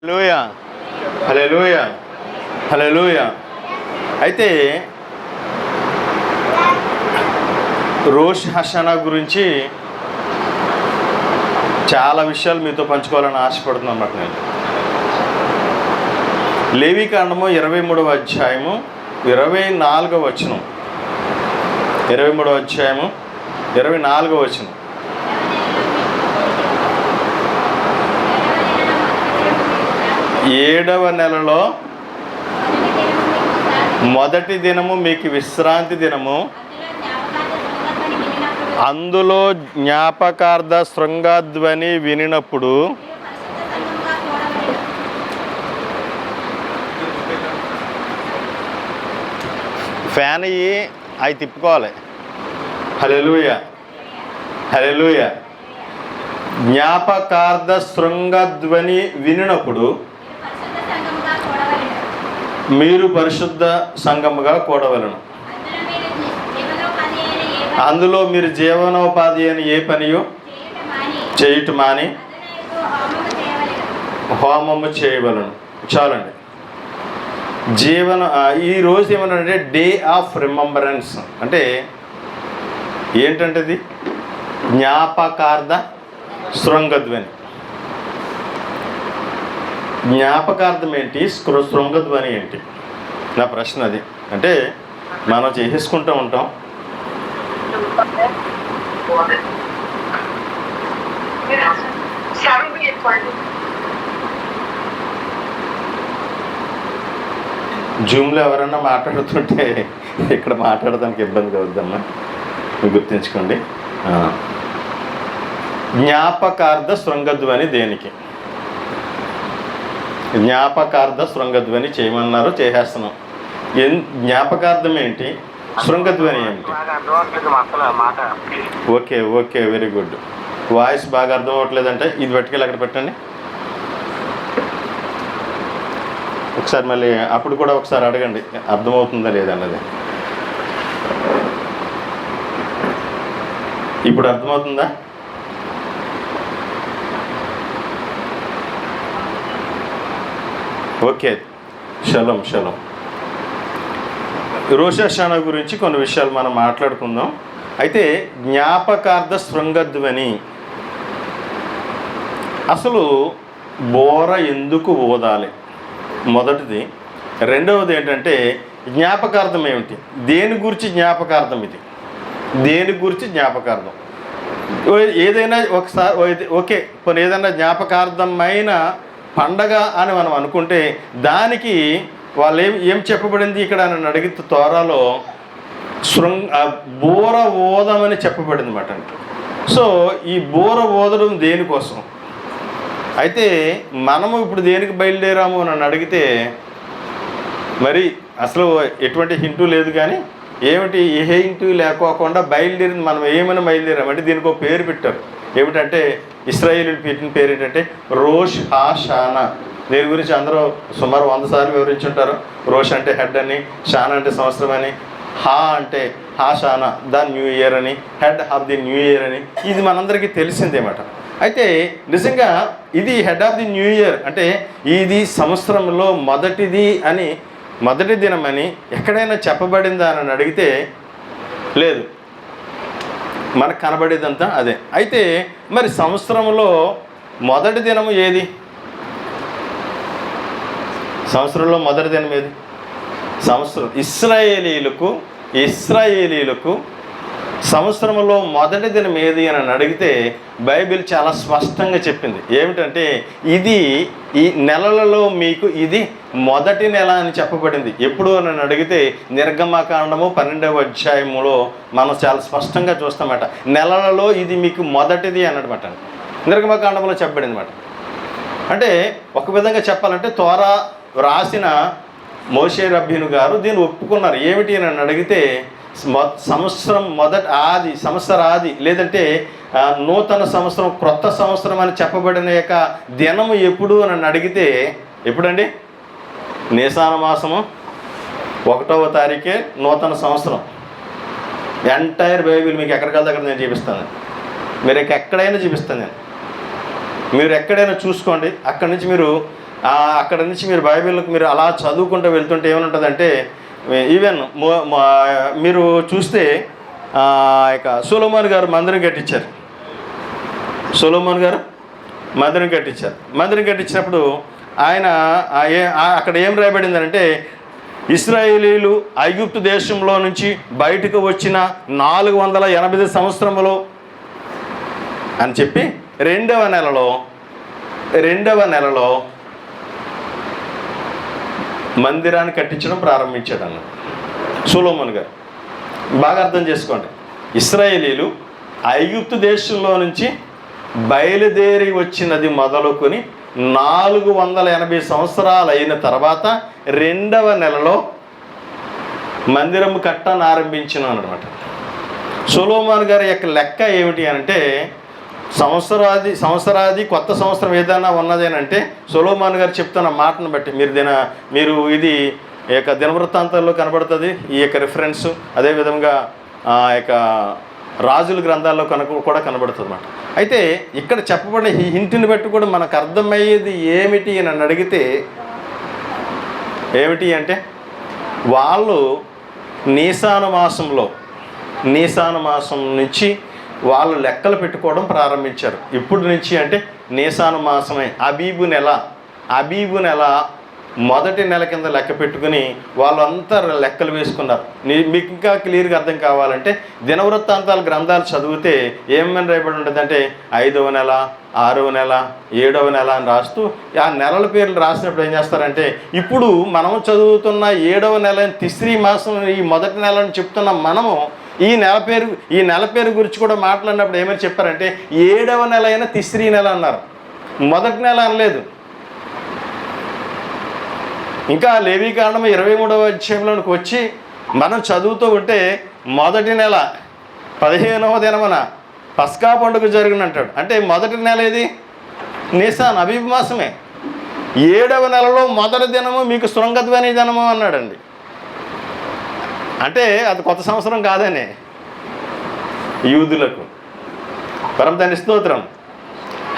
హల్లెలూయా హల్లెలూయా హల్లెలూయా. అయితే రోష్ హషానా గురించి చాలా విషయాలు మీతో పంచుకోవాలని ఆశపడుతున్నాను అన్నమాట. నేను లేవీకాండము 23వ అధ్యాయము 24వ వచనం, 23వ అధ్యాయము 24వ వచనం. ఏడవ నెలలో మొదటి దినము మీకు విశ్రాంతి దినము, అందులో జ్ఞాపకార్థ శృంగధ్వని వినినప్పుడు ఫ్యాన్ అయ్యి అవి తిప్పుకోవాలి. హల్లెలూయా హల్లెలూయా. జ్ఞాపకార్థ శృంగధ్వని వినినప్పుడు మీరు పరిశుద్ధ సంఘముగా కూడవలను. అందులో మీరు జీవనోపాధి అని ఏ పనియో చేయుట మాని హోమము చేయవలను. చాలండి. ఈరోజు ఏమన్నాడంటే డే ఆఫ్ రిమెంబరెన్స్ అంటే ఏంటంటే ఇది జ్ఞాపకార్థ శృంగధ్వని. జ్ఞాపకార్థం ఏంటి, శృంగధ్వని ఏంటి? నా ప్రశ్న అది. అంటే మనం చేసేసుకుంటూ ఉంటాం. జూమ్లో ఎవరన్నా మాట్లాడుతుంటే ఇక్కడ మాట్లాడడానికి ఇబ్బంది కవుద్దమ్మా, మీరు గుర్తుంచుకోండి. జ్ఞాపకార్థ శృంగధ్వని దేనికి? జ్ఞాపకార్థ శృంగధ్వని చేయమన్నారు, చేసేస్తున్నాం. జ్ఞాపకార్థం ఏంటి, శృంగధ్వని ఏంటి? Okay okay, very good. Voice బాగా అర్థం అవ్వట్లేదంటే ఇది పట్టుకెళ్ళి అక్కడ పెట్టండి. ఒకసారి మళ్ళీ అప్పుడు కూడా ఒకసారి అడగండి అర్థమవుతుందా లేదన్నది. ఇప్పుడు అర్థమవుతుందా? ఓకే, షలం షలం. రోష్ హషానా గురించి కొన్ని విషయాలు మనం మాట్లాడుకుందాం. అయితే జ్ఞాపకార్థ శృంగధ్వని, అసలు బోర ఎందుకు ఊదాలి? మొదటిది. రెండవది ఏంటంటే జ్ఞాపకార్థం ఏమిటి, దేని గురించి జ్ఞాపకార్థం ఇది, దేని గురించి జ్ఞాపకార్థం? ఏదైనా ఒకసారి ఓకే కొన్ని ఏదైనా జ్ఞాపకార్థమైన పండగ అని మనం అనుకుంటే దానికి వాళ్ళు ఏం చెప్పబడింది ఇక్కడ నన్ను అడిగితే తోరాలో బోర ఓదమని చెప్పబడింది అన్నమాట. సో ఈ బోర ఓదడం దేనికోసం? అయితే మనము ఇప్పుడు దేనికి బయలుదేరాము నన్ను అడిగితే మరి అసలు ఎటువంటి హింటూ లేదు, కానీ ఏమిటి ఏ హింటూ లేకోకుండా బయలుదేరింది. మనం ఏమైనా బయలుదేరామంటే దీనికి ఒక పేరు పెట్టారు. ఏమిటంటే ఇశ్రాయేలీయులు పెట్టిన పేరు ఏంటంటే రోష్ హషానా. దీని గురించి అందరూ సుమారు 100 సార్లు వివరించుంటారు. రోష్ అంటే హెడ్ అని, షానా అంటే సంవత్సరం అని, హా అంటే హషానా ద న్యూ ఇయర్ అని, head of the new year అని. ఇది మనందరికీ తెలిసిందేమాట. అయితే నిజంగా ఇది head of the new year అంటే ఇది సంవత్సరంలో మొదటిది అని, మొదటి దినం అని ఎక్కడైనా చెప్పబడిందా అని అడిగితే లేదు, మనకు కనబడేదంతా అదే. అయితే మరి సంవత్సరంలో మొదటి దినము ఏది? సంవత్సరంలో మొదటి దినం ఏది? సంవత్సరం ఇశ్రాయేలీలకు సంవత్సరంలో మొదటి దినం ఏది అని అడిగితే బైబిల్ చాలా స్పష్టంగా చెప్పింది. ఏమిటంటే ఇది ఈ నెలలలో మీకు ఇది మొదటి నెల అని చెప్పబడింది. ఎప్పుడు అని అడిగితే నిర్గమకాండము 12వ అధ్యాయములో మనం చాలా స్పష్టంగా చూస్తామట. నెలలలో ఇది మీకు మొదటిది అన్నమాట నిర్గమకాండంలో చెప్పబడింది అన్నమాట. అంటే ఒక విధంగా చెప్పాలంటే తోరా రాసిన మోషే రబ్బీను గారు దీన్ని ఒప్పుకున్నారు. ఏమిటి అని అడిగితే సంవత్సరం సంవత్సరాది లేదంటే నూతన సంవత్సరం, క్రొత్త సంవత్సరం అని చెప్పబడిన యొక్క దినము ఎప్పుడు అని అడిగితే ఎప్పుడండి? నీసాన మాసము 1వ తారీఖే నూతన సంవత్సరం. ఎంటైర్ బైబిల్ మీకు ఎక్కడికల్లా అక్కడ నేను చూపిస్తాను. మీరు ఎక్కడైనా చూపిస్తాను నేను. మీరు ఎక్కడైనా చూసుకోండి. అక్కడి నుంచి మీరు అక్కడ నుంచి మీరు బైబిల్కి మీరు అలా చదువుకుంటూ వెళ్తుంటే ఏమనుంటుందంటే, ఈవెన్ మీరు చూస్తే ఇక సొలొమోన్ గారు మందిరం కట్టించారు. సొలొమోన్ గారు మందిరం కట్టించినప్పుడు ఆయన అక్కడ ఏం రాయబడిందంటే, ఇశ్రాయేలీలు ఐగుప్తు దేశంలో నుంచి బయటకు వచ్చిన 480 సంవత్సరములు అని చెప్పి రెండవ నెలలో మందిరాన్ని కట్టించడం ప్రారంభించాడు అన్న సొలొమోన్ గారు. బాగా అర్థం చేసుకోండి, ఇశ్రాయేలీలు ఐగుప్తు దేశంలో నుంచి బయలుదేరి వచ్చినది మొదలుకొని 480 సంవత్సరాలు అయిన తర్వాత రెండవ నెలలో మందిరం కట్టను ఆరంభించినాను అనమాట. సొలొమోన్ గారి యొక్క లెక్క ఏమిటి అంటే, సంవత్సరాది కొత్త సంవత్సరం ఏదైనా ఉన్నదేనంటే సొలొమోన్ గారు చెప్తున్న మాటను బట్టి మీరు ఇది ఈ యొక్క దినవృత్తాంతాల్లో కనబడుతుంది ఈ యొక్క రిఫరెన్స్. అదేవిధంగా యొక్క రాజుల గ్రంథాల్లో కూడా కనబడుతుంది అన్నమాట. అయితే ఇక్కడ చెప్పబడిన ఈ హింటుని బట్టి కూడా మనకు అర్థమయ్యేది ఏమిటి అని నన్ను అడిగితే, ఏమిటి అంటే వాళ్ళు నీసాను మాసం నుంచి వాళ్ళు లెక్కలు పెట్టుకోవడం ప్రారంభించారు. ఇప్పుడు నుంచి అంటే నీసాను మాసమే అబీబు నెల మొదటి నెల కింద లెక్క పెట్టుకుని వాళ్ళంతా లెక్కలు వేసుకున్నారు. మీకు ఇంకా క్లియర్గా అర్థం కావాలంటే దినవృత్తాంతాల గ్రంథాలు చదివితే ఏమని రాయబడి ఉంటుందంటే 5వ నెల, 6వ నెల, 7వ నెల అని రాస్తూ ఆ నెలల పేర్లు రాసినప్పుడు ఏం చేస్తారంటే, ఇప్పుడు మనం చదువుతున్న 7వ నెల తిస్రీ మాసం ఈ మొదటి నెల అని చెప్తున్న మనము ఈ నెల పేరు గురించి కూడా మాట్లాడినప్పుడు ఏమని చెప్పారంటే 7వ నెల అయినా తిస్రీ నెల అన్నారు, మొదటి నెల అనలేదు. ఇంకా లేవీకాండం 23వ అధ్యాయంలోకి వచ్చి మనం చదువుతూ ఉంటే మొదటి నెల 15వ దినమున పస్కా పండుగ జరిగినంటాడు. అంటే మొదటి నెల ఏది? నీసాన్ అబీబు మాసమే. 7వ నెలలో మొదటి దినము మీకు శృంగధ్వని దినము అన్నాడండి. అంటే అది కొత్త సంవత్సరం కాదనే యూదులకు. పరమతండ్రి స్తోత్రం.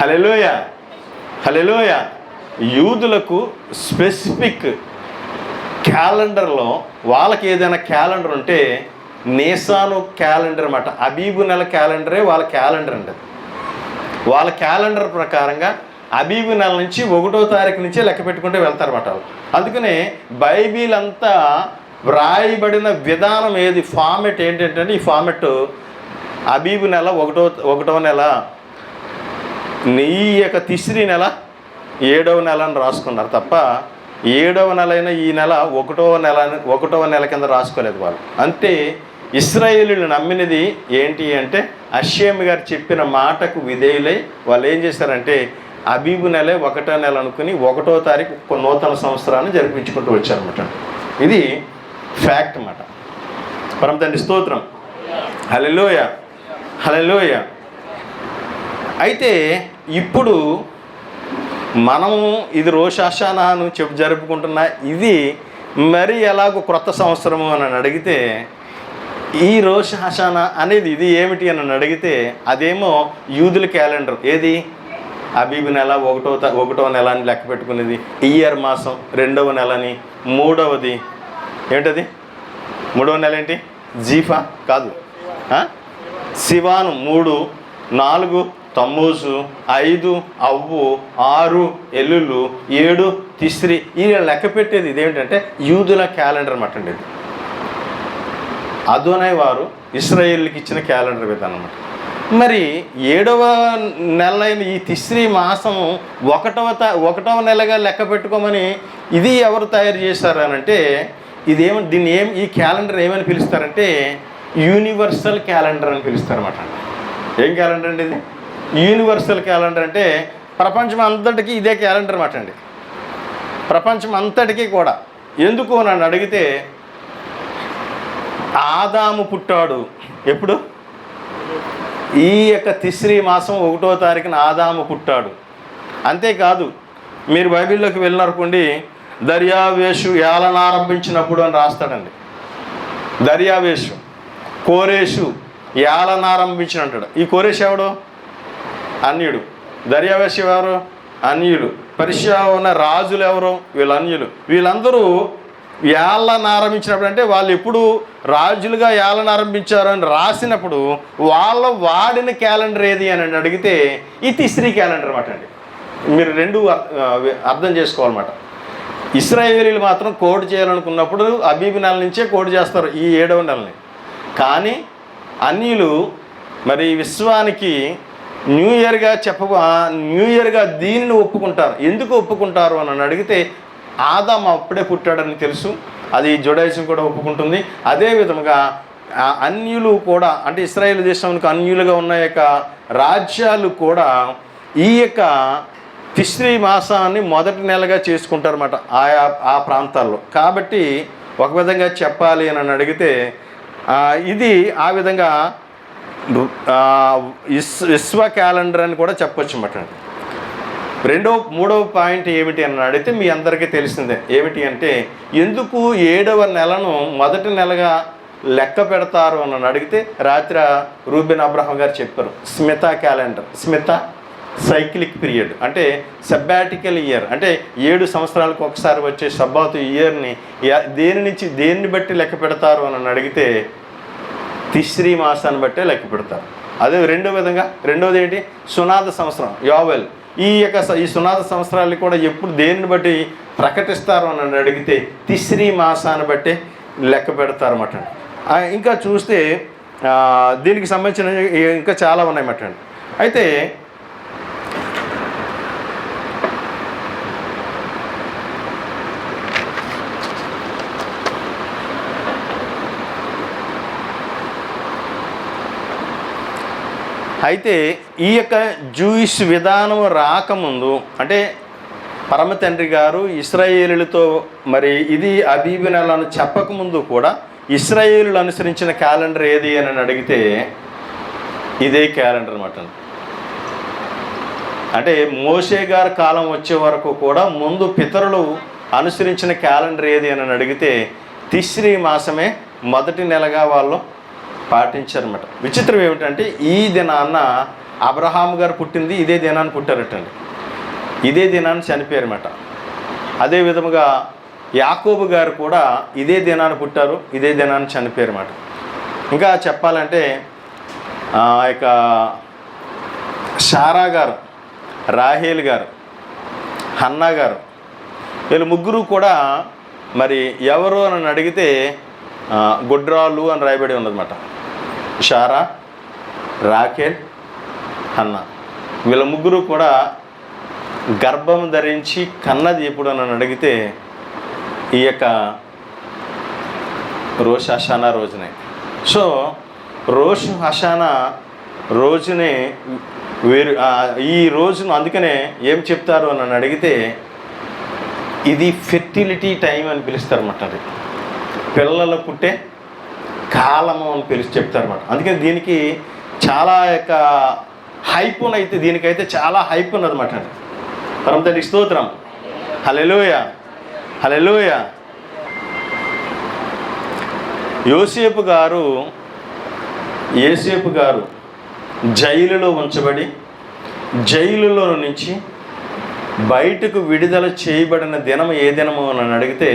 హల్లెలూయా. యూదులకు స్పెసిఫిక్ క్యాలెండర్లో వాళ్ళకి ఏదైనా క్యాలెండర్ ఉంటే నీసాను క్యాలెండర్ అన్నమాట. అబీబు నెల క్యాలెండరే వాళ్ళ క్యాలెండర్ అండి. వాళ్ళ క్యాలెండర్ ప్రకారంగా అబీబు నెల నుంచి 1వ తారీఖు నుంచే లెక్క పెట్టుకుంటూ వెళ్తారన్నమాట. అందుకనే బైబిల్ అంతా వ్రాయబడిన విధానం ఏది, ఫార్మెట్ ఏంటంటే ఈ ఫార్మెట్ అబీబు నెల 1వ నెల, ఈ యొక్క తిస్రీ నెల 7వ నెల అని రాసుకున్నారు తప్ప 7వ నెల అయినా ఈ నెల 1వ నెల కింద రాసుకోలేదు వాళ్ళు. అంతే ఇశ్రాయేలీయులు నమ్మినది ఏంటి అంటే అష్షేము గారు చెప్పిన మాటకు విధేయులై వాళ్ళు ఏం చేశారంటే అబీబు నెలే 1వ నెల అనుకుని 1వ తారీఖు నూతన సంవత్సరాన్ని జరిపించుకుంటూ వచ్చారన్నమాట. ఇది ఫ్యాక్ట్ అన్నమాట. పరమతండ్రి స్తోత్రం. హల్లెలూయా. అయితే ఇప్పుడు మనము ఇది రోష్ హషానాను జరుపుకుంటున్న ఇది మరి ఎలాగో క్రొత్త సంవత్సరము అని అడిగితే, ఈ రోష్ హషానా అనేది ఇది ఏమిటి అని అడిగితే అదేమో యూదుల క్యాలెండర్. ఏది? అబీబు నెల 1వ నెల అని లెక్క పెట్టుకునేది, ఇయర్ మాసం 2వ నెలని, 3వది ఏంటది? 3వ నెల ఏంటి? జీఫా కాదు, సివాను 3, 4 తమ్మూసు, 5 అవ్వు, 6 ఎల్లులు, 7 తిస్రీ. ఈ లెక్క పెట్టేది ఇదేమిటంటే యూదుల క్యాలెండర్ అన్నమాట అండి. ఇది అదోనై వారు ఇశ్రాయేలుకి ఇచ్చిన క్యాలెండర్ విధానం అన్నమాట. మరి 7వ నెల అయిన ఈ తిస్రీ మాసము 1వ నెలగా లెక్క పెట్టుకోమని ఇది ఎవరు తయారు చేశారు అని అంటే ఈ క్యాలెండర్ ఏమని పిలుస్తారంటే యూనివర్సల్ క్యాలెండర్ అని పిలుస్తారన్నమాట. ఏం క్యాలెండర్ అండి ఇది? యూనివర్సల్ క్యాలెండర్ అంటే ప్రపంచం అంతటికీ ఇదే క్యాలెండర్ అన్నమాట అండి. ప్రపంచం అంతటికీ కూడా. ఎందుకు నన్ను అడిగితే ఆదాము పుట్టాడు ఎప్పుడు? ఈ యొక్క తిస్రీ మాసం 1వ తారీఖున ఆదాము పుట్టాడు. అంతేకాదు మీరు బైబిల్లోకి వెళ్ళిననుకోండి, దర్యావేషు ఏలన ఆరంభించినప్పుడు అని రాస్తాడండి. దర్యావేషు కోరేషు ఏలన ఆరంభించిన అంటాడు. ఈ కోరేషు ఎవడు? అన్యుడు. దర్యావేషు ఎవరు? అన్యుడు. పర్షియా ఉన్న రాజులు ఎవరు? వీళ్ళు అన్యులు. వీళ్ళందరూ ఏళ్ళను ఆరంభించినప్పుడు, అంటే వాళ్ళు ఎప్పుడు రాజులుగా ఏళ్ళను ఆరంభించారు అని రాసినప్పుడు వాళ్ళ వాడిన క్యాలెండర్ ఏది అని అడిగితే ఈ తిస్రీ క్యాలెండర్ అన్నమాట అండి. మీరు రెండు అర్థం చేసుకోవాలన్నమాట. ఇశ్రాయేలీలు మాత్రం కోడ్ చేయాలనుకున్నప్పుడు అబీబు నెల నుంచే కోడ్ చేస్తారు, ఈ 7వ నెలని. కానీ అన్యులు మరి విశ్వానికి న్యూ ఇయర్గా దీనిని ఒప్పుకుంటారు. ఎందుకు ఒప్పుకుంటారు అని అడిగితే ఆదాము అప్పుడే పుట్టాడని తెలుసు, అది జుడాయిజం కూడా ఒప్పుకుంటుంది. అదే విధముగా అన్యులు కూడా, అంటే ఇశ్రాయేల్ దేశానికి అన్యులుగా ఉన్న యొక్క రాజ్యాలు కూడా ఈ యొక్క తిస్రీ మాసాన్ని మొదటి నెలగా చేసుకుంటారన్నమాట ఆ ప్రాంతాల్లో. కాబట్టి ఒక విధంగా చెప్పాలి అని అడిగితే ఇది ఆ విధంగా విశ్వ క్యాలెండర్ అని కూడా చెప్పొచ్చు అన్నమాట. మూడవ పాయింట్ ఏమిటి అని అడిగితే మీ అందరికీ తెలిసిందే. ఏమిటి అంటే ఎందుకు 7వ నెలను మొదటి నెలగా లెక్క పెడతారు అని అడిగితే రాత్రి రూబెన్ అబ్రహాం గారు చెప్పారు. Shmita calendar, shmita cyclic period, అంటే సబ్బాటికల్ ఇయర్, అంటే 7 సంవత్సరాలకు ఒకసారి వచ్చే సబ్బాతు ఇయర్ని దేన్ని బట్టి లెక్క పెడతారు అని అడిగితే తిస్రీ మాసాన్ని బట్టే లెక్క పెడతారు. అదే రెండవది ఏంటి? సునాద సంవత్సరం, యోవెల్. ఈ సునాద సంవత్సరాలు కూడా ఎప్పుడు దేనిని బట్టి ప్రకటిస్తారు అని అడిగితే తిస్రీ మాసాన్ని బట్టి లెక్క పెడతారన్నమాట. ఇంకా చూస్తే దీనికి సంబంధించిన ఇంకా చాలా ఉన్నాయన్నమాట. అయితే ఈ యొక్క జూయిష్ విధానం రాకముందు, అంటే పరమ తండ్రి గారు ఇశ్రాయేలులతో మరి ఇది అబీబు నెలను చెప్పకముందు కూడా ఇశ్రాయేలులు అనుసరించిన క్యాలెండర్ ఏది అని అడిగితే ఇదే క్యాలెండర్ అన్నమాట. అంటే మోషే గారి కాలం వచ్చే వరకు కూడా ముందు పితరులు అనుసరించిన క్యాలెండర్ ఏది అని అడిగితే తిస్రీ మాసమే మొదటి నెలగా వాళ్ళు పాటించారన్నమాట. విచిత్రం ఏమిటంటే ఈ దినాన్న అబ్రహాం గారు పుట్టింది ఇదే దినాన్ని పుట్టారటండి, ఇదే దినాన్ని చనిపోయారన్నమాట. అదే విధముగా యాకోబు గారు కూడా ఇదే దినాన్ని పుట్టారు, ఇదే దినాన్ని చనిపోయారన్నమాట. ఇంకా చెప్పాలంటే ఇక షారా గారు, రాహేల్ గారు, హన్నా గారు, వీళ్ళు ముగ్గురు కూడా మరి ఎవరు అని అడిగితే గుడ్రాలు అని రాయబడి ఉన్నదన్నమాట. షారా, రాకేల్, హన్నా, వీళ్ళ ముగ్గురు కూడా గర్భం ధరించి కన్నది ఎప్పుడు అని అడిగితే ఈ యొక్క రోష్ హషానా రోజునే. సో రోష్ హషానా రోజునే ఈ రోజును అందుకనే ఏం చెప్తారు అని అడిగితే ఇది ఫెర్టిలిటీ టైం అని పిలుస్తారన్నమాట. అది పిల్లలు పుట్టే కాలము అని చెప్తారన్నమాట. అందుకని దీనికి చాలా యొక్క హైప్ అయితే దీనికైతే చాలా హైప్ ఉన్నదన్నమాట. పరమ తండ్రికి స్తోత్రం. హల్లెలూయా, హల్లెలూయా. యోసేపు గారు జైలులో ఉంచబడి జైలులో నుంచి బయటకు విడుదల చేయబడిన దినం ఏ దినము అని అడిగితే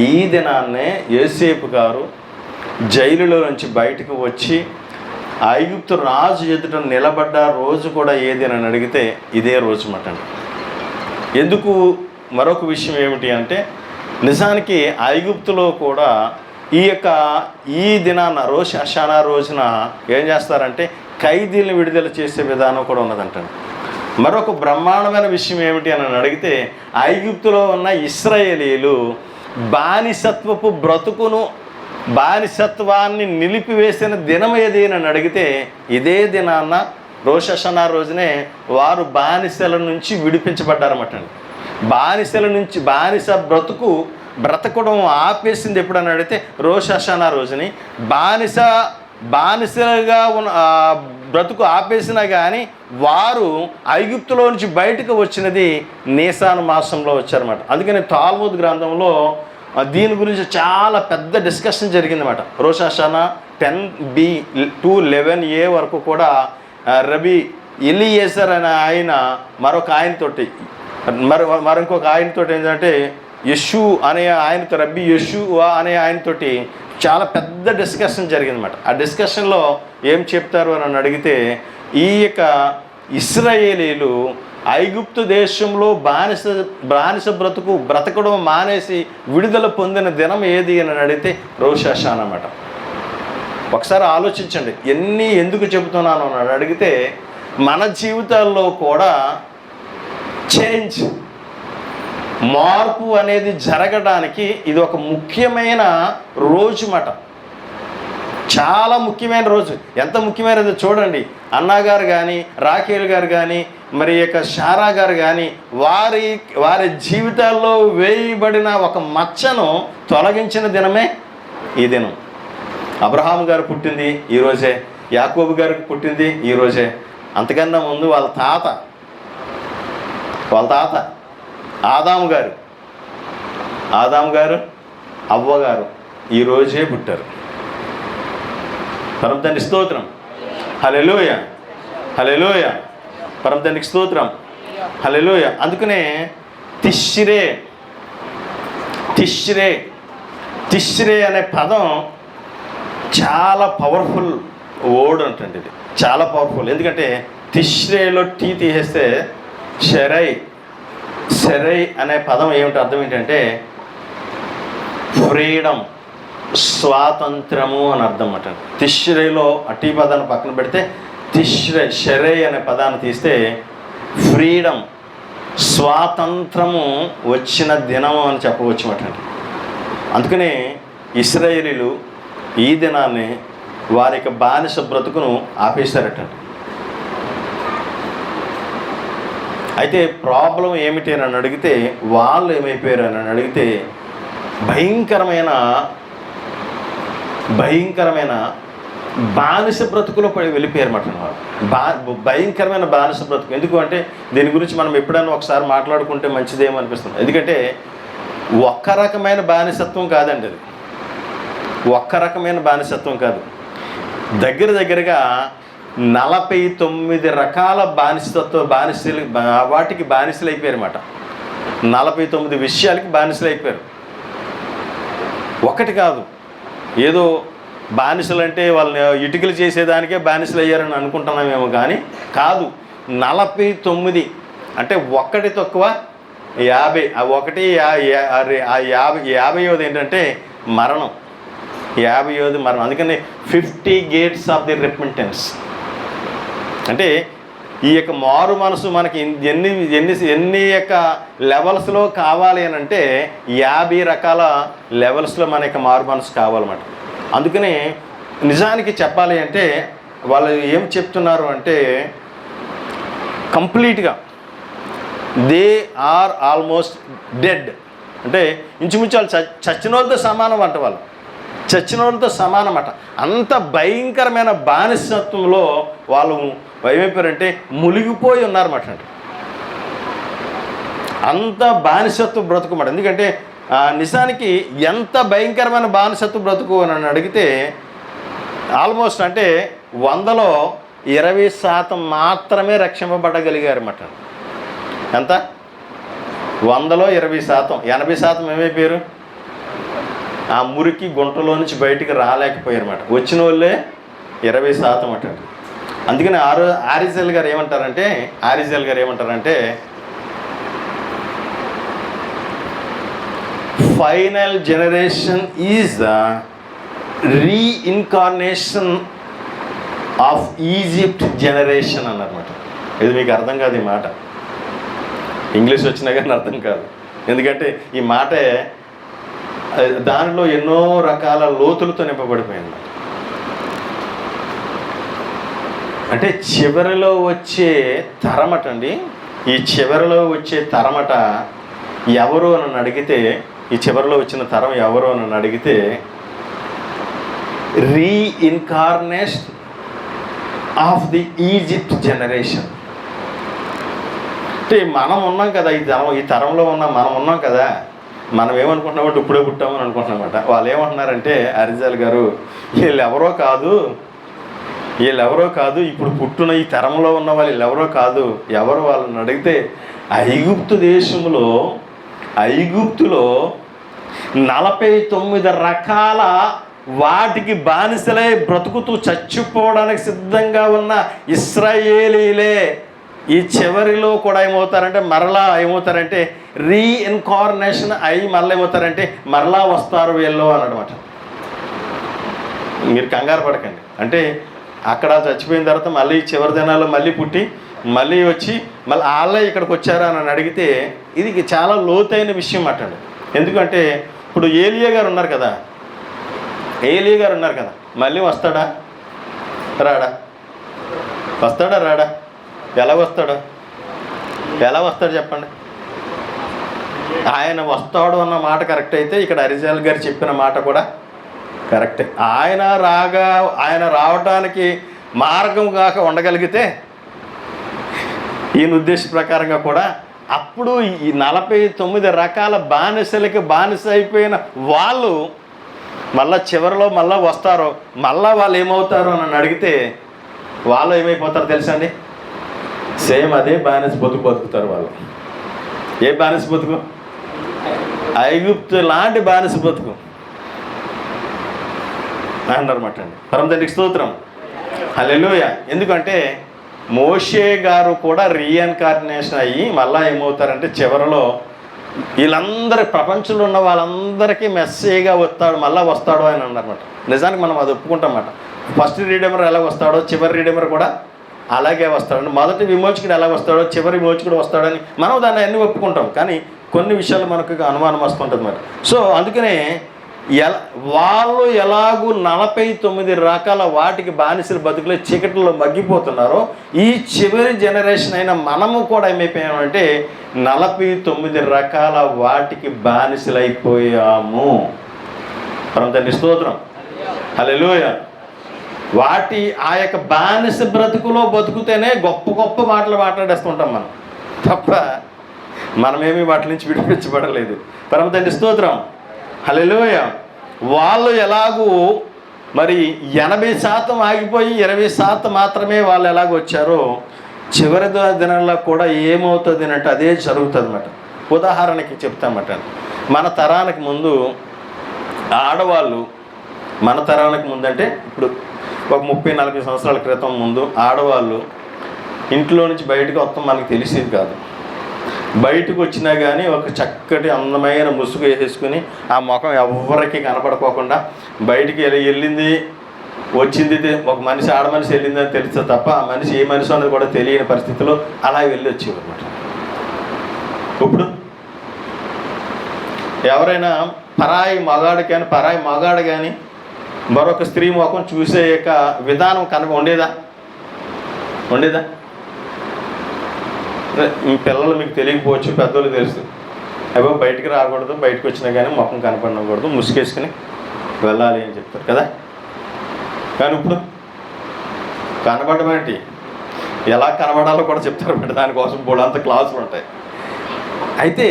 ఈ దినాన్నే యోసేపు గారు జైలులో నుంచి బయటకు వచ్చి ఐగుప్తు రాజు ఎదుట నిలబడ్డ రోజు కూడా ఏది అని అడిగితే ఇదే రోజు అన్నమాట. ఎందుకు? మరొక విషయం ఏమిటి అంటే నిజానికి ఐగుప్తులో కూడా ఈ దినాన రోష్ హషానా రోజున ఏం చేస్తారంటే ఖైదీలను విడుదల చేసే విధానం కూడా ఉన్నదంట. మరొక బ్రహ్మాండమైన విషయం ఏమిటి అని అడిగితే ఐగుప్తులో ఉన్న ఇశ్రాయేలీలు బానిసత్వాన్ని నిలిపివేసిన దినం ఏది అని అడిగితే ఇదే దినాన్న రోష్ హషానా రోజునే వారు బానిసల నుంచి విడిపించబడ్డారన్నమాట. బానిస బ్రతకడం ఆపేసింది ఎప్పుడని అడిగితే రోష్ హషానా రోజుని. బానిసలుగా ఉన్న బ్రతుకు ఆపేసినా కానీ వారు ఐగుప్తులో నుంచి బయటకు వచ్చినది నీసాన్ మాసంలో వచ్చారన్నమాట. అందుకని తాల్ముద్ గ్రంథంలో దీని గురించి చాలా పెద్ద డిస్కషన్ జరిగిందన్నమాట. రోష్ హషానా 10b to 11a వరకు కూడా రబీ ఎలియేజర్ అనే ఆయన మరొక ఆయనతోటి మరింకొక ఆయనతో ఏంటంటే యెషూ అనే ఆయనతో, రబ్బీ యెషూవా అనే ఆయనతోటి చాలా పెద్ద డిస్కషన్ జరిగిందన్నమాట. ఆ డిస్కషన్లో ఏం చెప్తారు అని అడిగితే, ఈ యొక్క ఇశ్రాయేలీలు ఐగుప్తు దేశంలో బానిస బ్రతకడం మానేసి విడుదల పొందిన దినం ఏది అని అడిగితే రోష్ హషానా అన్నమాట. ఒకసారి ఆలోచించండి, ఎందుకు చెబుతున్నాను అని అడిగితే, మన జీవితాల్లో కూడా మార్పు అనేది జరగడానికి ఇది ఒక ముఖ్యమైన రోజు మాట. చాలా ముఖ్యమైన రోజు. ఎంత ముఖ్యమైనది చూడండి. అన్నగారు కానీ, రాఖేల్ గారు కానీ, మరి యొక్క షారా గారు కానీ వారి జీవితాల్లో వేయబడిన ఒక మచ్చను తొలగించిన దినమే ఈ దినం. అబ్రహాం గారు పుట్టింది ఈరోజే, యాకోబు గారికి పుట్టింది ఈరోజే. అంతకన్నా ముందు వాళ్ళ తాత ఆదాము గారు అవ్వ గారు ఈరోజే పుట్టారు. పరమ తండ్రి స్తోత్రం. హల్లెలూయా, హల్లెలూయా. పరమ తండ్రికి స్తోత్రం. హల్లెలూయా. అందుకనే తిష్రే అనే పదం చాలా పవర్ఫుల్ వర్డ్ అంటండి. ఇది చాలా పవర్ఫుల్. ఎందుకంటే తిష్రేలో టీ తీసేస్తే షరై అనే పదం ఏమిటి అర్థం ఏంటంటే ఫ్రీడమ్, స్వాతంత్రము అని అర్థం అన్నమాట. తిష్రేలో ఆ టీ పదాన్ని పక్కన పెడితే షరై అనే పదాన్ని తీస్తే ఫ్రీడమ్, స్వాతంత్రము వచ్చిన దినము అని చెప్పవచ్చు అన్నమాట. అందుకనే ఇశ్రాయేలీలు ఈ దినాన్ని వారి యొక్క బానిస బ్రతుకును ఆపేశారట. అయితే ప్రాబ్లం ఏమిటి అని అడిగితే, వాళ్ళు ఏమైపోయారు అని అడిగితే భయంకరమైన బానిస బ్రతుకులో వెళ్ళిపోయారు మాట. వాళ్ళు భయంకరమైన బానిస బ్రతుకు. ఎందుకు అంటే దీని గురించి మనం ఎప్పుడైనా ఒకసారి మాట్లాడుకుంటే మంచిదేమో అనిపిస్తుంది. ఎందుకంటే ఒక్క రకమైన బానిసత్వం కాదండి అది. ఒక్క రకమైన బానిసత్వం కాదు. దగ్గరగా 49 రకాల వాటికి బానిసలు అయిపోయారు అన్నమాట. 49 విషయాలకి బానిసలు అయిపోయారు. ఒకటి కాదు, ఏదో బానిసలు అంటే వాళ్ళని ఇటుకలు చేసేదానికే బానిసలు అయ్యారని అనుకుంటున్నామేమో, కానీ కాదు. 49 అంటే ఒకటి తక్కువ 50. ఆ 50వ ఏంటంటే మరణం. 50వ మరణం. అందుకని 50 గేట్స్ ఆఫ్ ది రిపెంటెన్స్. అంటే ఈ యొక్క మారు మనసు మనకి ఎన్ని యొక్క లెవెల్స్లో కావాలి అని అంటే 50 రకాల లెవెల్స్లో మన యొక్క మారు మనసు కావాలన్నమాట. అందుకని నిజానికి చెప్పాలి అంటే వాళ్ళు ఏం చెప్తున్నారు అంటే కంప్లీట్గా దే ఆర్ ఆల్మోస్ట్ డెడ్. అంటే ఇంచుమించు వాళ్ళు చచ్చిన వాళ్ళతో సమానం అంట. వాళ్ళు చచ్చిన వాళ్ళతో సమానం అట. అంత భయంకరమైన బానిసత్వంలో వాళ్ళు ఏమైపోయారంటే మునిగిపోయి ఉన్నారన్నమాట. అంత బానిసత్వ బ్రతుకుమాట. ఎందుకంటే నిజానికి ఎంత భయంకరమైన బానిసత్వ బ్రతుకు అని అడిగితే ఆల్మోస్ట్ అంటే 100లో 20% మాత్రమే రక్షింపబడగలిగారన్నమాట. ఎంత? 100లో 20%. 80% ఏమైపోయారు? ఆ మురికి గుంటలో నుంచి బయటికి రాలేకపోయారన్నమాట. వచ్చిన వాళ్ళే 20% అట. అందుకని ఆరిజల్ గారు ఏమంటారంటే final generation is the reincarnation of Egypt generation అన్నారన్నమాట. ఇది మీకు అర్థం కాదు. ఈ మాట ఇంగ్లీష్ వచ్చినా కానీ అర్థం కాదు. ఎందుకంటే ఈ మాటే దానిలో ఎన్నో రకాల లోతులతో నింపబడిపోయింది. అంటే చివరిలో వచ్చే తరమటండి. ఈ చివరిలో వచ్చే తరమట ఎవరు అని అడిగితే, ఈ చివరిలో వచ్చిన తరం ఎవరు అని అడిగితే reincarnation of the Egypt generation. అంటే మనం ఉన్నాం కదా, ఈ తరంలో మనం ఉన్నాం కదా. మనం ఏమనుకుంటున్నామంటే ఇప్పుడే పుట్టామని అనుకుంటున్నామన్నమాట. వాళ్ళు ఏమంటున్నారంటే అరిజాల్ గారు, వీళ్ళు ఎవరో కాదు, ఇప్పుడు పుట్టిన ఈ తరంలో ఉన్న వాళ్ళు ఎవరో కాదు. ఎవరు వాళ్ళని అడిగితే ఐగుప్తు దేశంలో ఐగుప్తులో 49 రకాల వాటికి బానిసలై బ్రతుకుతూ చచ్చిపోవడానికి సిద్ధంగా ఉన్న ఇశ్రాయేలీలే ఈ చివరిలో కూడా ఏమవుతారంటే మరలా ఏమవుతారంటే రీఇన్కార్నేషన్ అయి మళ్ళీ ఏమవుతారంటే మరలా వస్తారు వీళ్ళు అన్నమాట. మీరు కంగారు పడకండి. అంటే అక్కడ చచ్చిపోయిన తర్వాత మళ్ళీ చివరి దినాల్లో మళ్ళీ పుట్టి మళ్ళీ వచ్చి మళ్ళీ వాళ్ళే ఇక్కడికి వచ్చారా అని అడిగితే ఇది చాలా లోతైన విషయం అట్టండి. ఎందుకంటే ఇప్పుడు ఏలియా గారు ఉన్నారు కదా, ఏలియా గారు ఉన్నారు కదా, మళ్ళీ వస్తాడా రాడా? వస్తాడా రాడా? ఎలా వస్తాడు చెప్పండి. ఆయన వస్తాడు అన్న మాట కరెక్ట్ అయితే ఇక్కడ అరిజాల్ గారు చెప్పిన మాట కూడా కరెక్టే. ఆయన రావడానికి మార్గం కాక ఉండగలిగితే ఈయన ఉద్దేశ ప్రకారంగా కూడా అప్పుడు ఈ 49 రకాల బానిసలకి బానిస అయిపోయిన వాళ్ళు మళ్ళీ చివరిలో మళ్ళీ వస్తారో మళ్ళీ వాళ్ళు ఏమవుతారో అని అడిగితే వాళ్ళు ఏమైపోతారో తెలుసా అండి? సేమ్ అదే బానిస బతుకుతారు వాళ్ళు. ఏ బానిస బతుకు? ఐగుప్తు లాంటి బానిస బతుకు అన్నారన్నమాట అండి. పరమ తండ్రికి స్తోత్రం, హల్లెలూయా. ఎందుకంటే మోషే గారు కూడా రీఇన్కార్నేషన్ అయ్యి మళ్ళీ ఏమవుతారంటే చివరిలో వీళ్ళందరి ప్రపంచంలో ఉన్న వాళ్ళందరికీ మెస్సేగా మళ్ళీ వస్తాడు అని అన్నారన్నమాట. నిజానికి మనం అది ఒప్పుకుంటాం అన్నమాట. ఫస్ట్ రీడెమర్ ఎలా వస్తాడో చివరి రీడెమర్ కూడా అలాగే వస్తాడు. మొదటి విమోచకుడు ఎలా వస్తాడో చివరి విమోచకుడు వస్తాడని మనం దాన్ని అన్నీ ఒప్పుకుంటాం. కానీ కొన్ని విషయాలు మనకు అనుమానం వస్తుంటుంది మరి. సో అందుకనే వాళ్ళు ఎలాగూ 49 రకాల వాటికి బానిసలు బతుకులే చీకటిలో మగ్గిపోతున్నారో ఈ చివరి జనరేషన్ అయిన మనము కూడా ఏమైపోయామంటే 49 రకాల వాటికి బానిసలైపోయాము. పరమ తండ్రి స్తోత్రం, హల్లెలూయా. వాటి ఆ యొక్క బానిస బ్రతుకులో బతుకుతేనే గొప్ప మాటలు మాట్లాడేస్తుంటాం మనం తప్ప మనమేమీ వాటి నుంచి విడిపించబడలేదు. పరమ తండ్రి స్తోత్రం, హల్లెలూయా. వాళ్ళు ఎలాగూ మరి 80% ఆగిపోయి 20% మాత్రమే వాళ్ళు ఎలాగ వచ్చారో చివరి దినాల్లో కూడా ఏమవుతుంది అంటే అదే జరుగుతుంది అన్నమాట. ఉదాహరణకి చెప్తామట, మన తరానికి ముందు ఆడవాళ్ళు, మన తరానికి ముందంటే ఇప్పుడు ఒక 30-40 సంవత్సరాల క్రితం ముందు ఆడవాళ్ళు ఇంట్లో నుంచి బయటకు వస్తాం మనకు తెలిసేది కాదు. బయటకు వచ్చినా కానీ ఒక చక్కటి అందమైన ముసుగు వేసేసుకుని ఆ ముఖం ఎవరికి కనపడుకోకుండా బయటికి వెళ్ళింది వచ్చింది ఒక మనిషి ఆడ మనిషి వెళ్ళిందని తెలిస్తే తప్ప ఆ మనిషి ఏ మనిషి అనేది కూడా తెలియని పరిస్థితిలో అలా వెళ్ళి వచ్చేవి అనమాట. ఇప్పుడు ఎవరైనా పరాయి మగాడు కానీ మరొక స్త్రీ ముఖం చూసే యొక్క విధానం ఉండేదా? మీ పిల్లలు మీకు తెలియకపోవచ్చు, పెద్దోళ్ళు తెలుసు. అయ్యో బయటికి రాకూడదు, బయటకు వచ్చినా కానీ ముఖం కనపడకూడదు, ముసుగేసుకుని వెళ్ళాలి అని చెప్తారు కదా. కానీ ఇప్పుడు కనబడడం ఏంటి, ఎలా కనబడాలో కూడా చెప్తారు బట్ దానికోసం బోడంత క్లాసులు ఉంటాయి. అయితే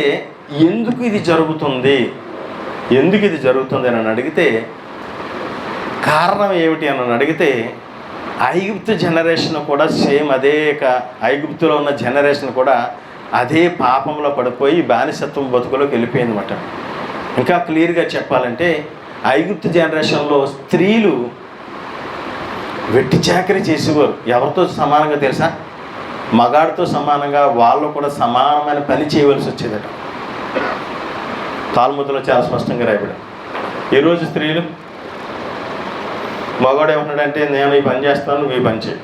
ఎందుకు ఇది జరుగుతుంది అని అడిగితే కారణం ఏమిటి అని అడిగితే ఐగుప్తు జనరేషన్ కూడా సేమ్ అదే ఐగుప్తులో ఉన్న జనరేషన్ కూడా అదే పాపంలో పడిపోయి బానిసత్వం బతుకులోకి వెళ్ళిపోయింది అన్నమాట. ఇంకా క్లియర్గా చెప్పాలంటే ఐగుప్తు జనరేషన్లో స్త్రీలు వెట్టి చాకరీ చేసేవారు. ఎవరితో సమానంగా తెలుసా? మగాడితో సమానంగా వాళ్ళు కూడా సమానమైన పని చేయవలసి వచ్చేదట. తాల్ముద్దులో చాలా స్పష్టంగా రాయబడి. ఈరోజు స్త్రీలు మగవాడు ఏమంటాడంటే నేను ఈ పని చేస్తాను, నువ్వు ఈ పని చేయి.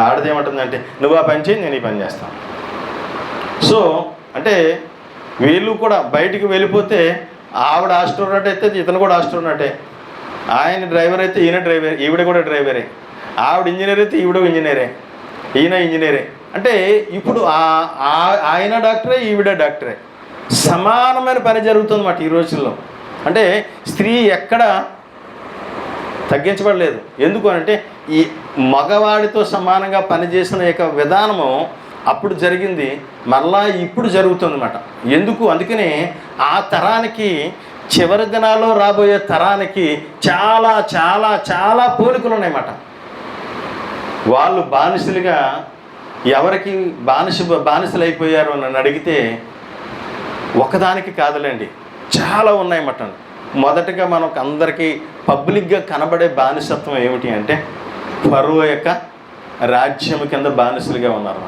ఆడది ఏమంటుందంటే నువ్వు ఆ పని చేయి, నేను ఈ పని చేస్తాను. సో అంటే వీళ్ళు కూడా బయటికి వెళ్ళిపోతే ఆవిడ ఆస్ట్రోనట్ అయితే ఇతను కూడా ఆస్ట్రోనటే, ఆయన డ్రైవర్ అయితే ఈయన డ్రైవర్, ఈవిడ కూడా డ్రైవరే, ఆవిడ ఇంజనీర్ అయితే ఈవిడ ఇంజనీరే, ఈయన ఇంజనీరే. అంటే ఇప్పుడు ఆయన డాక్టరే, ఈవిడ డాక్టరే, సమానమైన పని జరుగుతుంది అన్నమాట ఈ రోజుల్లో. అంటే స్త్రీ ఎక్కడ తగ్గించబడలేదు. ఎందుకు అంటే ఈ మగవాడితో సమానంగా పనిచేసిన యొక్క విధానము అప్పుడు జరిగింది, మళ్ళా ఇప్పుడు జరుగుతుంది అన్నమాట. ఎందుకు? అందుకనే ఆ తరానికి చివరి దినాల్లో రాబోయే తరానికి చాలా చాలా చాలా పోలికలు ఉన్నాయన్నమాట. వాళ్ళు బానిసలుగా ఎవరికి బానిసలు అయిపోయారు అని నన్ను అడిగితే ఒకదానికి కాదులేండి, చాలా ఉన్నాయన్నమాట. మొదటగా మనకు అందరికీ పబ్లిక్గా కనబడే బానిసత్వం ఏమిటి అంటే ఫరో యొక్క రాజ్యం కింద బానిసలుగా ఉన్నారు.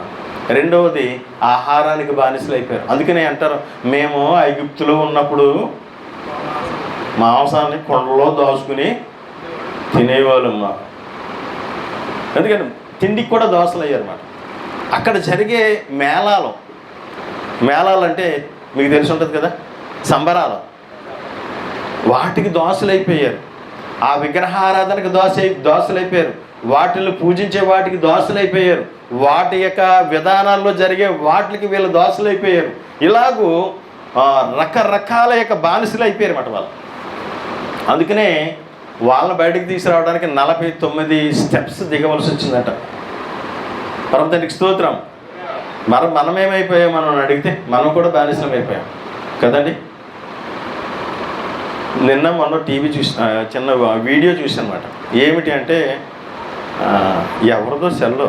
రెండవది ఆహారానికి బానిసలు అయిపోయారు. అందుకనే అంటారు, మేము ఐగుప్తులో ఉన్నప్పుడు మాంసాన్ని కొండలో దాచుకుని తినేవాళ్ళం. ఎందుకంటే తిండికి కూడా దోసలు అయ్యారన్నమాట. అక్కడ జరిగే మేళాలు అంటే మీకు తెలిసి ఉంటుంది కదా, సంబరాలు, వాటికి దోసలు అయిపోయారు. ఆ విగ్రహారాధనకు దోసలు అయిపోయారు. వాటిని పూజించే వాటికి దోసలు అయిపోయారు. వాటి యొక్క విధానాల్లో జరిగే వాటికి వీళ్ళు దోసలు అయిపోయారు. ఇలాగూ రకరకాల యొక్క బానిసలు అయిపోయారు అన్నమాట వాళ్ళు. అందుకనే వాళ్ళని బయటకు తీసుకురావడానికి 49 స్టెప్స్ దిగవలసి వచ్చిందట. పరమతండ్రికి స్తోత్రం. మనమేమైపోయాం మనం అడిగితే మనం కూడా బానిసలం అయిపోయాం కదండి. నిన్న మొన్న టీవీ చిన్న వీడియో చూసాను అనమాట. ఏమిటి అంటే ఎవరిదో సెల్లో,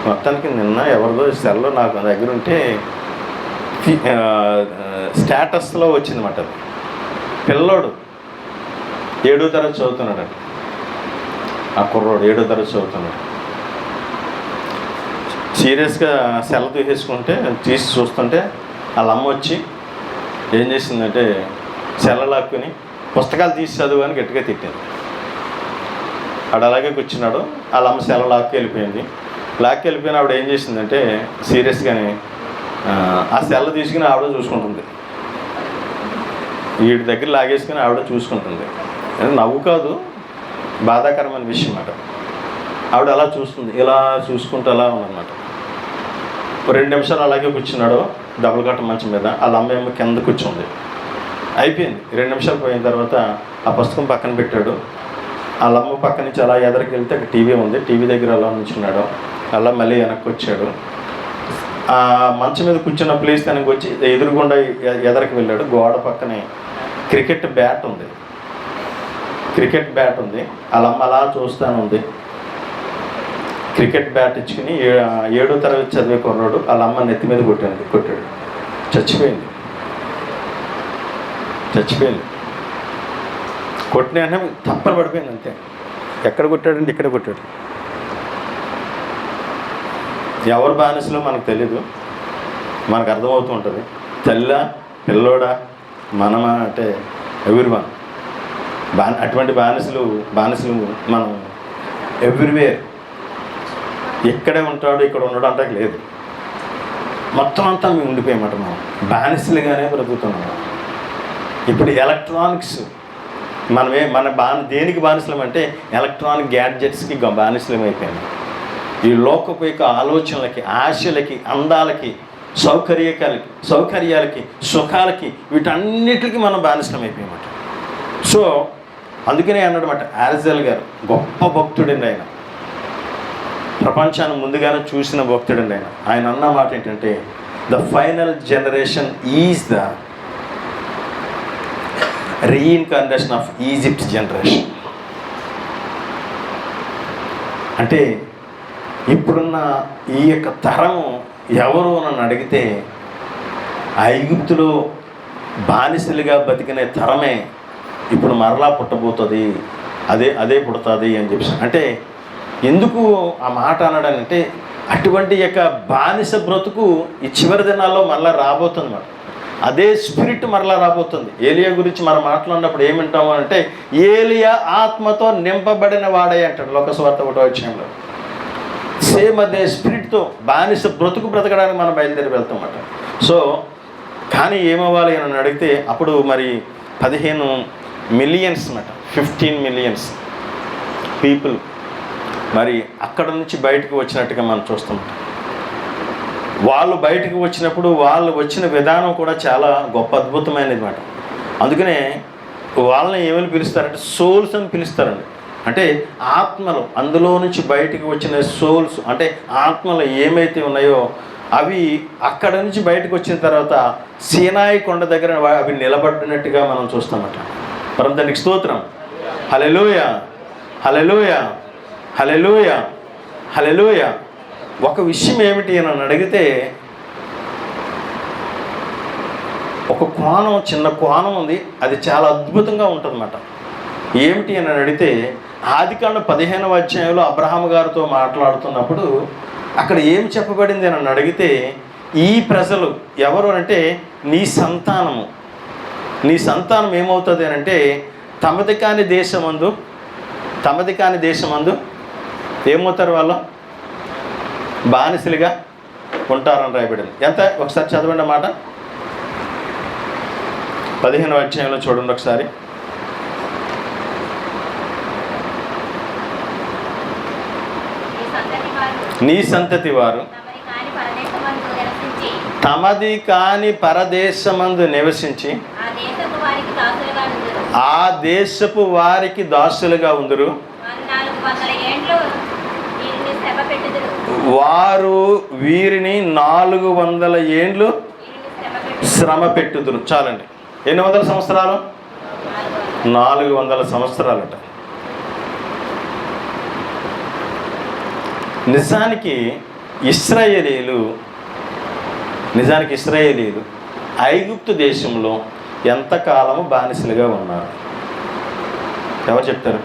మొత్తానికి నిన్న ఎవరిదో సెల్లో నాకు దగ్గర ఉంటే స్టేటస్లో వచ్చిందన్నమాట. అది పిల్లోడు 7వ తరగతి చదువుతున్నాడు. ఆ కుర్రోడు 7వ తరగతి చదువుతున్నాడు. సీరియస్గా సెల్ తీసి చూస్తుంటే వాళ్ళ అమ్మ వచ్చి ఏం చేసిందంటే సెల్ల లాక్కుని పుస్తకాలు తీసి చదువు అని గట్టిగా తిట్టింది. ఆడు అలాగే కూర్చున్నాడు. వాళ్ళ అమ్మ సెల్ల వెళ్ళిపోయింది. ఆవిడ ఏం చేసిందంటే సీరియస్గానే ఆ సెల్ల తీసుకుని ఆవిడ చూసుకుంటుంది. వీడి దగ్గర లాగేసుకుని ఆవిడ చూసుకుంటుంది. నవ్వు కాదు, బాధాకరమైన విషయం అన్నమాట. ఆవిడ అలా చూస్తుంది, ఇలా చూసుకుంటూ అలా ఉందన్నమాట. 2 నిమిషాలు అలాగే కూర్చున్నాడు డబుల్ కట్ట మంచం మీద. వాళ్ళ అమ్మ ఏమో కింద కూర్చుంది. అయిపోయింది. 2 నిమిషాలు పోయిన తర్వాత ఆ పుస్తకం పక్కన పెట్టాడు. వాళ్ళ అమ్మ పక్క నుంచి అలా ఎదరికి వెళ్తే అక్కడ టీవీ ఉంది. టీవీ దగ్గర అలా నుంచున్నాడు. అలా మళ్ళీ వెనక్కి వచ్చాడు. ఆ మంచం మీద కూర్చున్న ప్లేస్ తనకి వచ్చి ఎదురుగుండా ఎదరికి వెళ్ళాడు. గోడ పక్కనే క్రికెట్ బ్యాట్ ఉంది. వాళ్ళ అమ్మ అలా చూస్తాను ఉంది. క్రికెట్ బ్యాట్ ఇచ్చుకుని 7వ తరగతి చదివే కుర్రాడు వాళ్ళ అమ్మ నెత్తి మీద కొట్టాడు. చచ్చిపోయింది. కొట్టిన వెంటనే తప్పని పడిపోయింది. అంతే. ఎక్కడ కొట్టాడంటే ఇక్కడ కొట్టాడు. ఎవరు బానిసలో మనకు తెలీదు, మనకు అర్థమవుతూ ఉంటుంది. తల్లా పిల్లోడా మనమా అంటే ఎవ్రీవన్. అటువంటి బానిసలు మనం ఎవ్రీవేర్. ఎక్కడే ఉంటాడు ఇక్కడ ఉండడం అంటే లేదు. మొత్తం అంతా మేము ఉండిపోయామట. మనం బానిసలుగానే బ్రతుకుతున్నాం. ఇప్పుడు ఎలక్ట్రానిక్స్ దేనికి బానిసలం అంటే ఎలక్ట్రానిక్ గ్యాడ్జెట్స్కి బానిసలం అయిపోయాము. ఈ లోకపు యొక్క ఆలోచనలకి, ఆశలకి, అందాలకి, సౌకర్యాలకి, సుఖాలకి, వీటన్నిటికీ మనం బానిసలం అయిపోయామట. సో అందుకనే అన్నాడన్నమాట ఆర్జల్ గారు, గొప్ప భక్తుడండి ఆయన, ప్రపంచాన్ని ముందుగానే చూసిన భక్తుడండి ఆయన అన్న మాట ఏంటంటే the final generation is the reincarnation of Egypt generation. అంటే ఇప్పుడున్న ఈ యొక్క తరము ఎవరు నన్ను అడిగితే ఐగుప్తులో బానిసలుగా బతికిన తరమే ఇప్పుడు మరలా పుట్టబోతుంది, అదే పుడుతుంది అని చెప్పి. అంటే ఎందుకు ఆ మాట అనడానంటే అటువంటి యొక్క బానిస బ్రతుకు ఈ చివరి దినాల్లో మరలా రాబోతుంది అన్నమాట. అదే స్పిరిట్ మరలా రాబోతుంది. ఏలియా గురించి మనం మాట్లాడినప్పుడు ఏమింటాము అంటే ఏలియా ఆత్మతో నింపబడిన వాడే అంటాడు లోకసువార్త 1వ అధ్యాయంలో. సేమ్ అదే స్పిరిట్తో బానిస బ్రతకడానికి మనం బయలుదేరి వెళ్తాం అన్నమాట. సో కానీ ఏమవ్వాలి అని అడిగితే అప్పుడు మరి 15 మిలియన్స్ అన్నమాట, 15 మిలియన్స్ పీపుల్ మరి అక్కడ నుంచి బయటకు వచ్చినట్టుగా మనం చూస్తాం. వాళ్ళు బయటకు వచ్చినప్పుడు వాళ్ళు వచ్చిన విధానం కూడా చాలా గొప్ప అద్భుతమైనది అన్నమాట. అందుకనే వాళ్ళని ఏమని పిలుస్తారంటే సోల్స్ అని పిలుస్తారండి. అంటే ఆత్మలు, అందులో నుంచి బయటకు వచ్చిన సోల్స్ అంటే ఆత్మలు ఏమైతే ఉన్నాయో అవి అక్కడ నుంచి బయటకు వచ్చిన తర్వాత సీనాయి కొండ దగ్గర అవి నిలబడినట్టుగా మనం చూస్తామట. పరమతండ్రికి స్తోత్రం. హల్లెలూయా, హల్లెలూయా, హల్లెలూయా, హల్లెలూయా. ఒక విషయం ఏమిటి అని అడిగితే, ఒక కోణం, చిన్న కోణం ఉంది, అది చాలా అద్భుతంగా ఉంటుందన్నమాట. ఏమిటి అని అడిగితే, ఆదికాండం 15వ అధ్యాయంలో అబ్రహాము గారితో మాట్లాడుతున్నప్పుడు అక్కడ ఏం చెప్పబడింది అని అడిగితే, ఈ ప్రజలు ఎవరు అంటే నీ సంతానము, నీ సంతానం ఏమవుతుంది అని అంటే తమది కాని దేశమందు ఏమవుతారు, వాళ్ళు బానిసలుగా ఉంటారని రాయబడింది. ఎంత ఒకసారి చదవండి మాట, 15వ అధ్యాయంలో చూడండి ఒకసారి. నీ సంతతి వారు తమది కాని పరదేశమందు నివసించి ఆ దేశపు వారికి దాసులుగా ఉందురు. వారు వీరిని 400 ఏండ్లు శ్రమ పెట్టుదురు. చాలండి. ఎన్ని వందల సంవత్సరాలు? 400 సంవత్సరాలట. నిజానికి ఇశ్రాయేలీలు ఐగుప్తు దేశంలో ఎంతకాలము బానిసలుగా ఉన్నారు? ఎవరు చెప్తారు?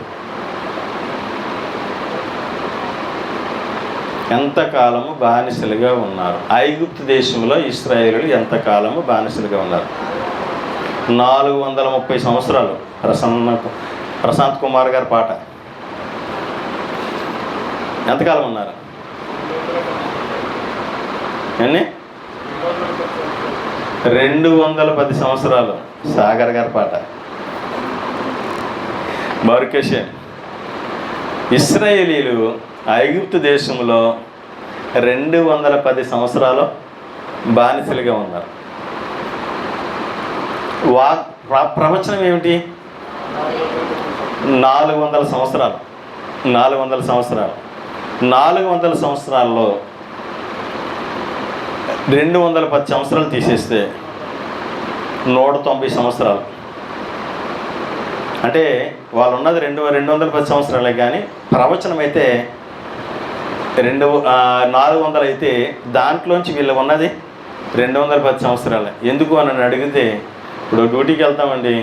ఎంతకాలము బానిసలుగా ఉన్నారు? ఐగుప్తు దేశంలో ఇశ్రాయేలీలు ఎంతకాలము బానిసలుగా ఉన్నారు? 430 సంవత్సరాలు. ప్రశాంత్ కుమార్ గారి పాట. ఎంతకాలం ఉన్నారు? ఎన్ని? 210 సంవత్సరాలు. సాగర్ గారి పాట. బారుకేషన్. ఇశ్రాయేలీలు ఐగుప్తు దేశంలో 210 సంవత్సరాలు బానిసలుగా ఉన్నారు. ప్రవచనం ఏమిటి? 400 సంవత్సరాలు. 400 సంవత్సరాలు. 400 సంవత్సరాల్లో 210 సంవత్సరాలు తీసేస్తే 190 సంవత్సరాలు. అంటే వాళ్ళు ఉన్నది 210 సంవత్సరాలే, కానీ ప్రవచనం అయితే 400 అయితే దాంట్లోంచి వీళ్ళు ఉన్నది 210 సంవత్సరాలే. ఎందుకు అని అడిగితే, ఇప్పుడు డ్యూటీకి వెళ్తామండి,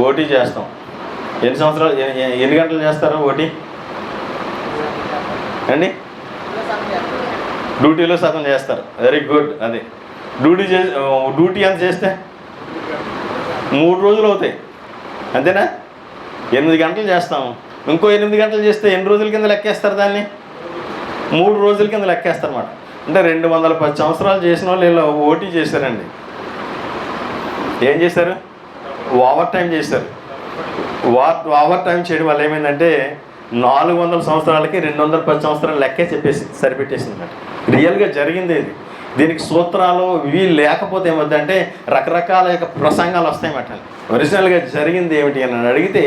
ఓటీ చేస్తాం. ఎన్ని సంవత్సరాలు, ఎన్ని గంటలు చేస్తారు ఓటీ అండి? డ్యూటీలో సగం చేస్తారు. Very good. అది డ్యూటీ ఎంత చేస్తే 3 రోజులు అవుతాయి, అంతేనా? 8 గంటలు చేస్తాము. ఇంకో 8 గంటలు చేస్తే ఎన్ని రోజుల కింద లెక్కేస్తారు? దాన్ని 3 రోజుల కింద లెక్కేస్తారు అన్నమాట. అంటే 210 సంవత్సరాలు చేసిన వాళ్ళు ఇలా ఓటీ చేశారండి. ఏం చేశారు? ఓవర్ టైం చేశారు. ఓవర్ టైం చేయడం వల్ల ఏమైందంటే 400 సంవత్సరాలకి 210 సంవత్సరాలు లెక్కే చెప్పేసి సరిపెట్టేసింది అన్నమాట. రియల్గా జరిగింది ఇది. దీనికి సూత్రాలు ఇవి లేకపోతే ఏమవుతుందంటే రకరకాల ప్రసంగాలు వస్తాయన్నమాట. ఒరిజినల్గా జరిగింది ఏమిటి అని అడిగితే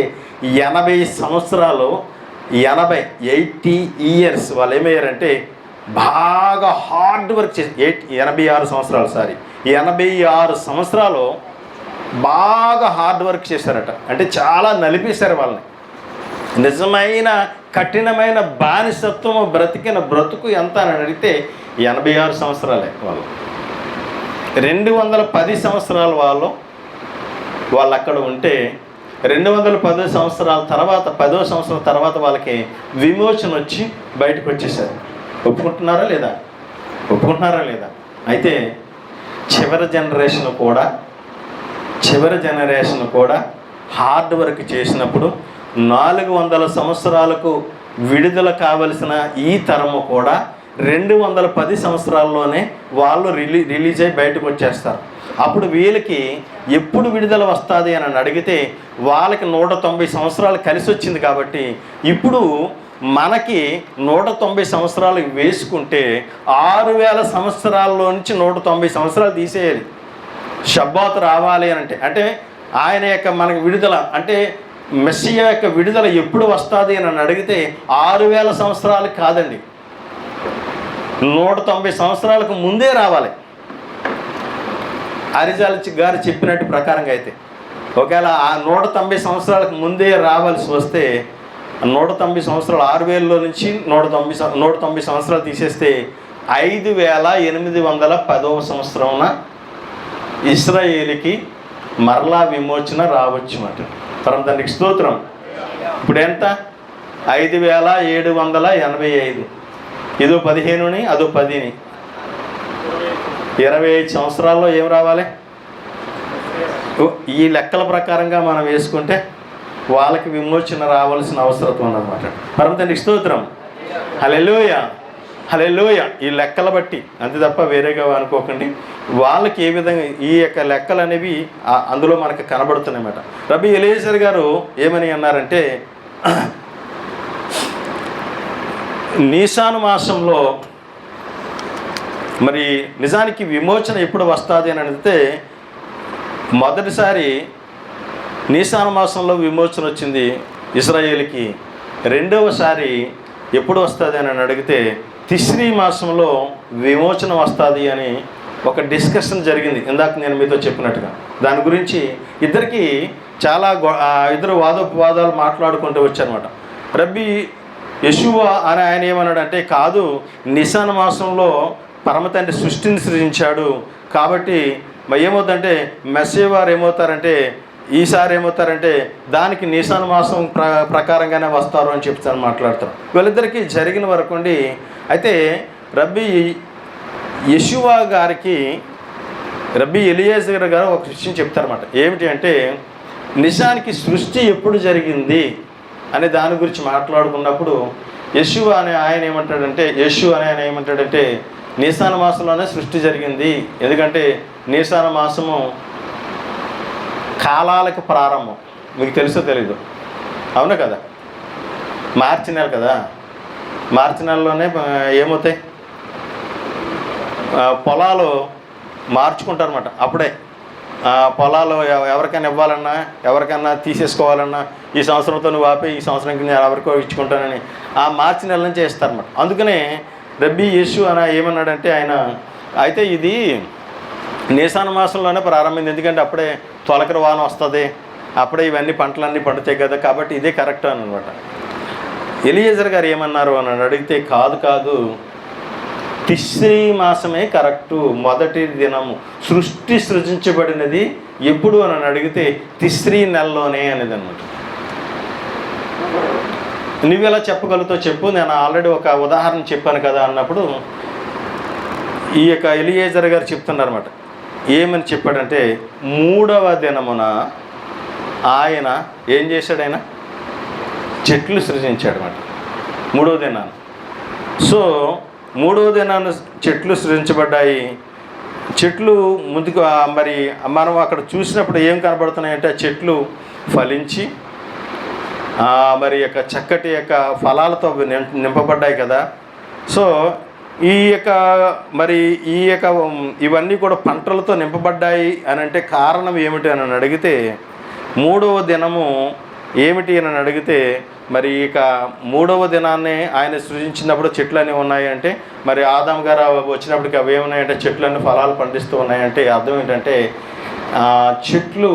80 సంవత్సరాలు, 80 ఇయర్స్ వాళ్ళు ఏమయ్యారంటే బాగా హార్డ్ వర్క్ చేసి 86 సంవత్సరాలు బాగా హార్డ్ వర్క్ చేశారట. అంటే చాలా నలిపేశారు వాళ్ళని. నిజమైన కఠినమైన బానిసత్వము బ్రతికిన బ్రతుకు ఎంత అని అడిగితే 86 సంవత్సరాలే. వాళ్ళు 210 సంవత్సరాలు వాళ్ళు అక్కడ ఉంటే 210 సంవత్సరాల తర్వాత 10వ సంవత్సరం తర్వాత వాళ్ళకి విమోచన వచ్చి బయటకు వచ్చేసారు. ఒప్పుకుంటున్నారా లేదా? అయితే చివరి జనరేషన్ కూడా హార్డ్ వర్క్ చేసినప్పుడు 400 సంవత్సరాలకు విడుదల కావలసిన ఈ తరము కూడా 210 సంవత్సరాల్లోనే వాళ్ళు రిలీజ్ అయ్యి బయటకు వచ్చేస్తారు. అప్పుడు వీళ్ళకి ఎప్పుడు విడుదల వస్తుంది అని అడిగితే వాళ్ళకి 190 సంవత్సరాలు కలిసి వచ్చింది. కాబట్టి ఇప్పుడు మనకి 190 సంవత్సరాలు వేసుకుంటే 6000 సంవత్సరాల్లో నుంచి 190 సంవత్సరాలు తీసేయాలి షబ్బాత్ రావాలి అని అంటే ఆయన యొక్క మనకి విడుదల అంటే మెస్సియా యొక్క విడుదల ఎప్పుడు వస్తుంది అని అడిగితే 6000 సంవత్సరాలు కాదండి, 190 సంవత్సరాలకు ముందే రావాలి. అరిజాల్ గారు చెప్పినట్టు ప్రకారంగా అయితే ఒకవేళ ఆ 190 సంవత్సరాలకు ముందే రావాల్సి వస్తే 190 సంవత్సరాలు, 6000లో నుంచి 190 సంవత్సరాలు తీసేస్తే 5810వ సంవత్సరమున ఇశ్రాయేలుకి మరలా విమోచన రావచ్చు మాట. పరమ తండ్రికి స్తోత్రం. ఇప్పుడు ఎంత? 5785. ఇదో 15ని, అదో 10ని, 25 సంవత్సరాల్లో ఏం రావాలి? ఈ లెక్కల ప్రకారంగా మనం వేసుకుంటే వాళ్ళకి విమోచన రావాల్సిన అవసరం ఉన్నదన్నమాట. పరమ తండ్రికి స్తోత్రం. హల్లెలూయా, హల్లెలూయా. ఈ లెక్కల బట్టి అంతే తప్ప వేరేగా అనుకోకండి. వాళ్ళకి ఏ విధంగా ఈ యొక్క లెక్కలు అనేవి అందులో మనకు కనబడుతున్నాయన్నమాట. రబీ ఎలీయెజర్ గారు ఏమని అన్నారంటే, నీసాను మాసంలో మరి నిజానికి విమోచన ఎప్పుడు వస్తుంది అని అడిగితే, మొదటిసారి నీసాను మాసంలో విమోచన వచ్చింది ఇశ్రాయేలుకి. రెండవసారి ఎప్పుడు వస్తుంది అని అడిగితే తిస్రీ మాసంలో విమోచన వస్తుంది అని ఒక డిస్కషన్ జరిగింది. ఇందాక నేను మీతో చెప్పినట్టుగా దాని గురించి ఇద్దరికి చాలా ఇద్దరు వాదోపవాదాలు మాట్లాడుకుంటూ వచ్చారన్నమాట. రబ్బీ యెషూవా అని ఆయన ఏమన్నాడంటే, కాదు, నిసాన్ మాసంలో పరమ తండ్రి సృష్టిని సృజించాడు కాబట్టి ఏమవుతుందంటే మెస్సీయా వారు ఏమవుతారంటే, ఈసారి ఏమవుతారంటే దానికి నీసాన్ మాసం ప్రకారంగానే వస్తారు అని చెప్తాను మాట్లాడతారు. వీళ్ళిద్దరికీ జరిగిన వరకు ఉండి అయితే రబ్బీ యెషూవా గారికి రబ్బీ ఎలీయెజర్ గారు ఒక విషయం చెప్తారన్నమాట. ఏమిటి అంటే, నిజానికి సృష్టి ఎప్పుడు జరిగింది అనే దాని గురించి మాట్లాడుకున్నప్పుడు యెషూవా అనే ఆయన ఏమంటాడంటే నీసాన మాసంలోనే సృష్టి జరిగింది. ఎందుకంటే నీసాన మాసము కాలాలకు ప్రారంభం. మీకు తెలుసో తెలీదు, అవునా కదా? మార్చి నెల కదా, మార్చి నెలలోనే ఏమవుతాయి, పొలాలు మార్చుకుంటారన్నమాట. అప్పుడే పొలాలు ఎవరికైనా ఇవ్వాలన్నా, ఎవరికైనా తీసేసుకోవాలన్నా, ఈ సంవత్సరంతో నువ్వు ఆపి ఈ సంవత్సరంకి నేను ఎవరికో ఇచ్చుకుంటానని ఆ మార్చి నెల నుంచి చేస్తారన్నమాట. అందుకనే రబ్బీ యెషూ అని ఏమన్నాడంటే ఆయన, అయితే ఇది నీసాన మాసంలోనే ప్రారంభమైంది, ఎందుకంటే అప్పుడే తొలకరి వాన వస్తుంది, అప్పుడే ఇవన్నీ పంటలన్నీ పండుతాయి కదా, కాబట్టి ఇదే కరెక్ట్ అని అనమాట. ఎలీయెజర్ గారు ఏమన్నారు అని అడిగితే, కాదు, తిస్రీ మాసమే కరెక్టు, మొదటి దినము. సృష్టి సృజించబడినది ఎప్పుడు అని అడిగితే తిస్రీ నెలలోనే అనేది అనమాట. నువ్వు ఎలా చెప్పగలుగుతావు చెప్పు, నేను ఆల్రెడీ ఒక ఉదాహరణ చెప్పాను కదా అన్నప్పుడు ఈ యొక్క ఎలీయెజర్ గారు చెప్తున్నారన్నమాట. ఏమని చెప్పాడంటే, 3వ దినమున ఆయన ఏం చేశాడు, ఆయన చెట్లు సృజించాడు అన్నమాట 3వ దినాన్ని. సో 3వ దినాన్ని చెట్లు సృజించబడ్డాయి. చెట్లు ముందుకు మరి మనం అక్కడ చూసినప్పుడు ఏం కనబడుతున్నాయంటే, ఆ చెట్లు ఫలించి మరి యొక్క చక్కటి యొక్క ఫలాలతో నింపబడ్డాయి కదా. సో ఈ యొక్క ఇవన్నీ కూడా పంటలతో నింపబడ్డాయి అని అంటే కారణం ఏమిటి అని అడిగితే, 3వ దినము ఏమిటి అని అడిగితే, మరి ఇక 3వ దినాన్ని ఆయన సృజించినప్పుడు చెట్లన్నీ ఉన్నాయంటే, మరి ఆదాము గారు వచ్చినప్పటికి అవి ఏమున్నాయంటే చెట్లన్నీ ఫలాలు పండిస్తూ ఉన్నాయంటే అర్థం ఏంటంటే, చెట్లు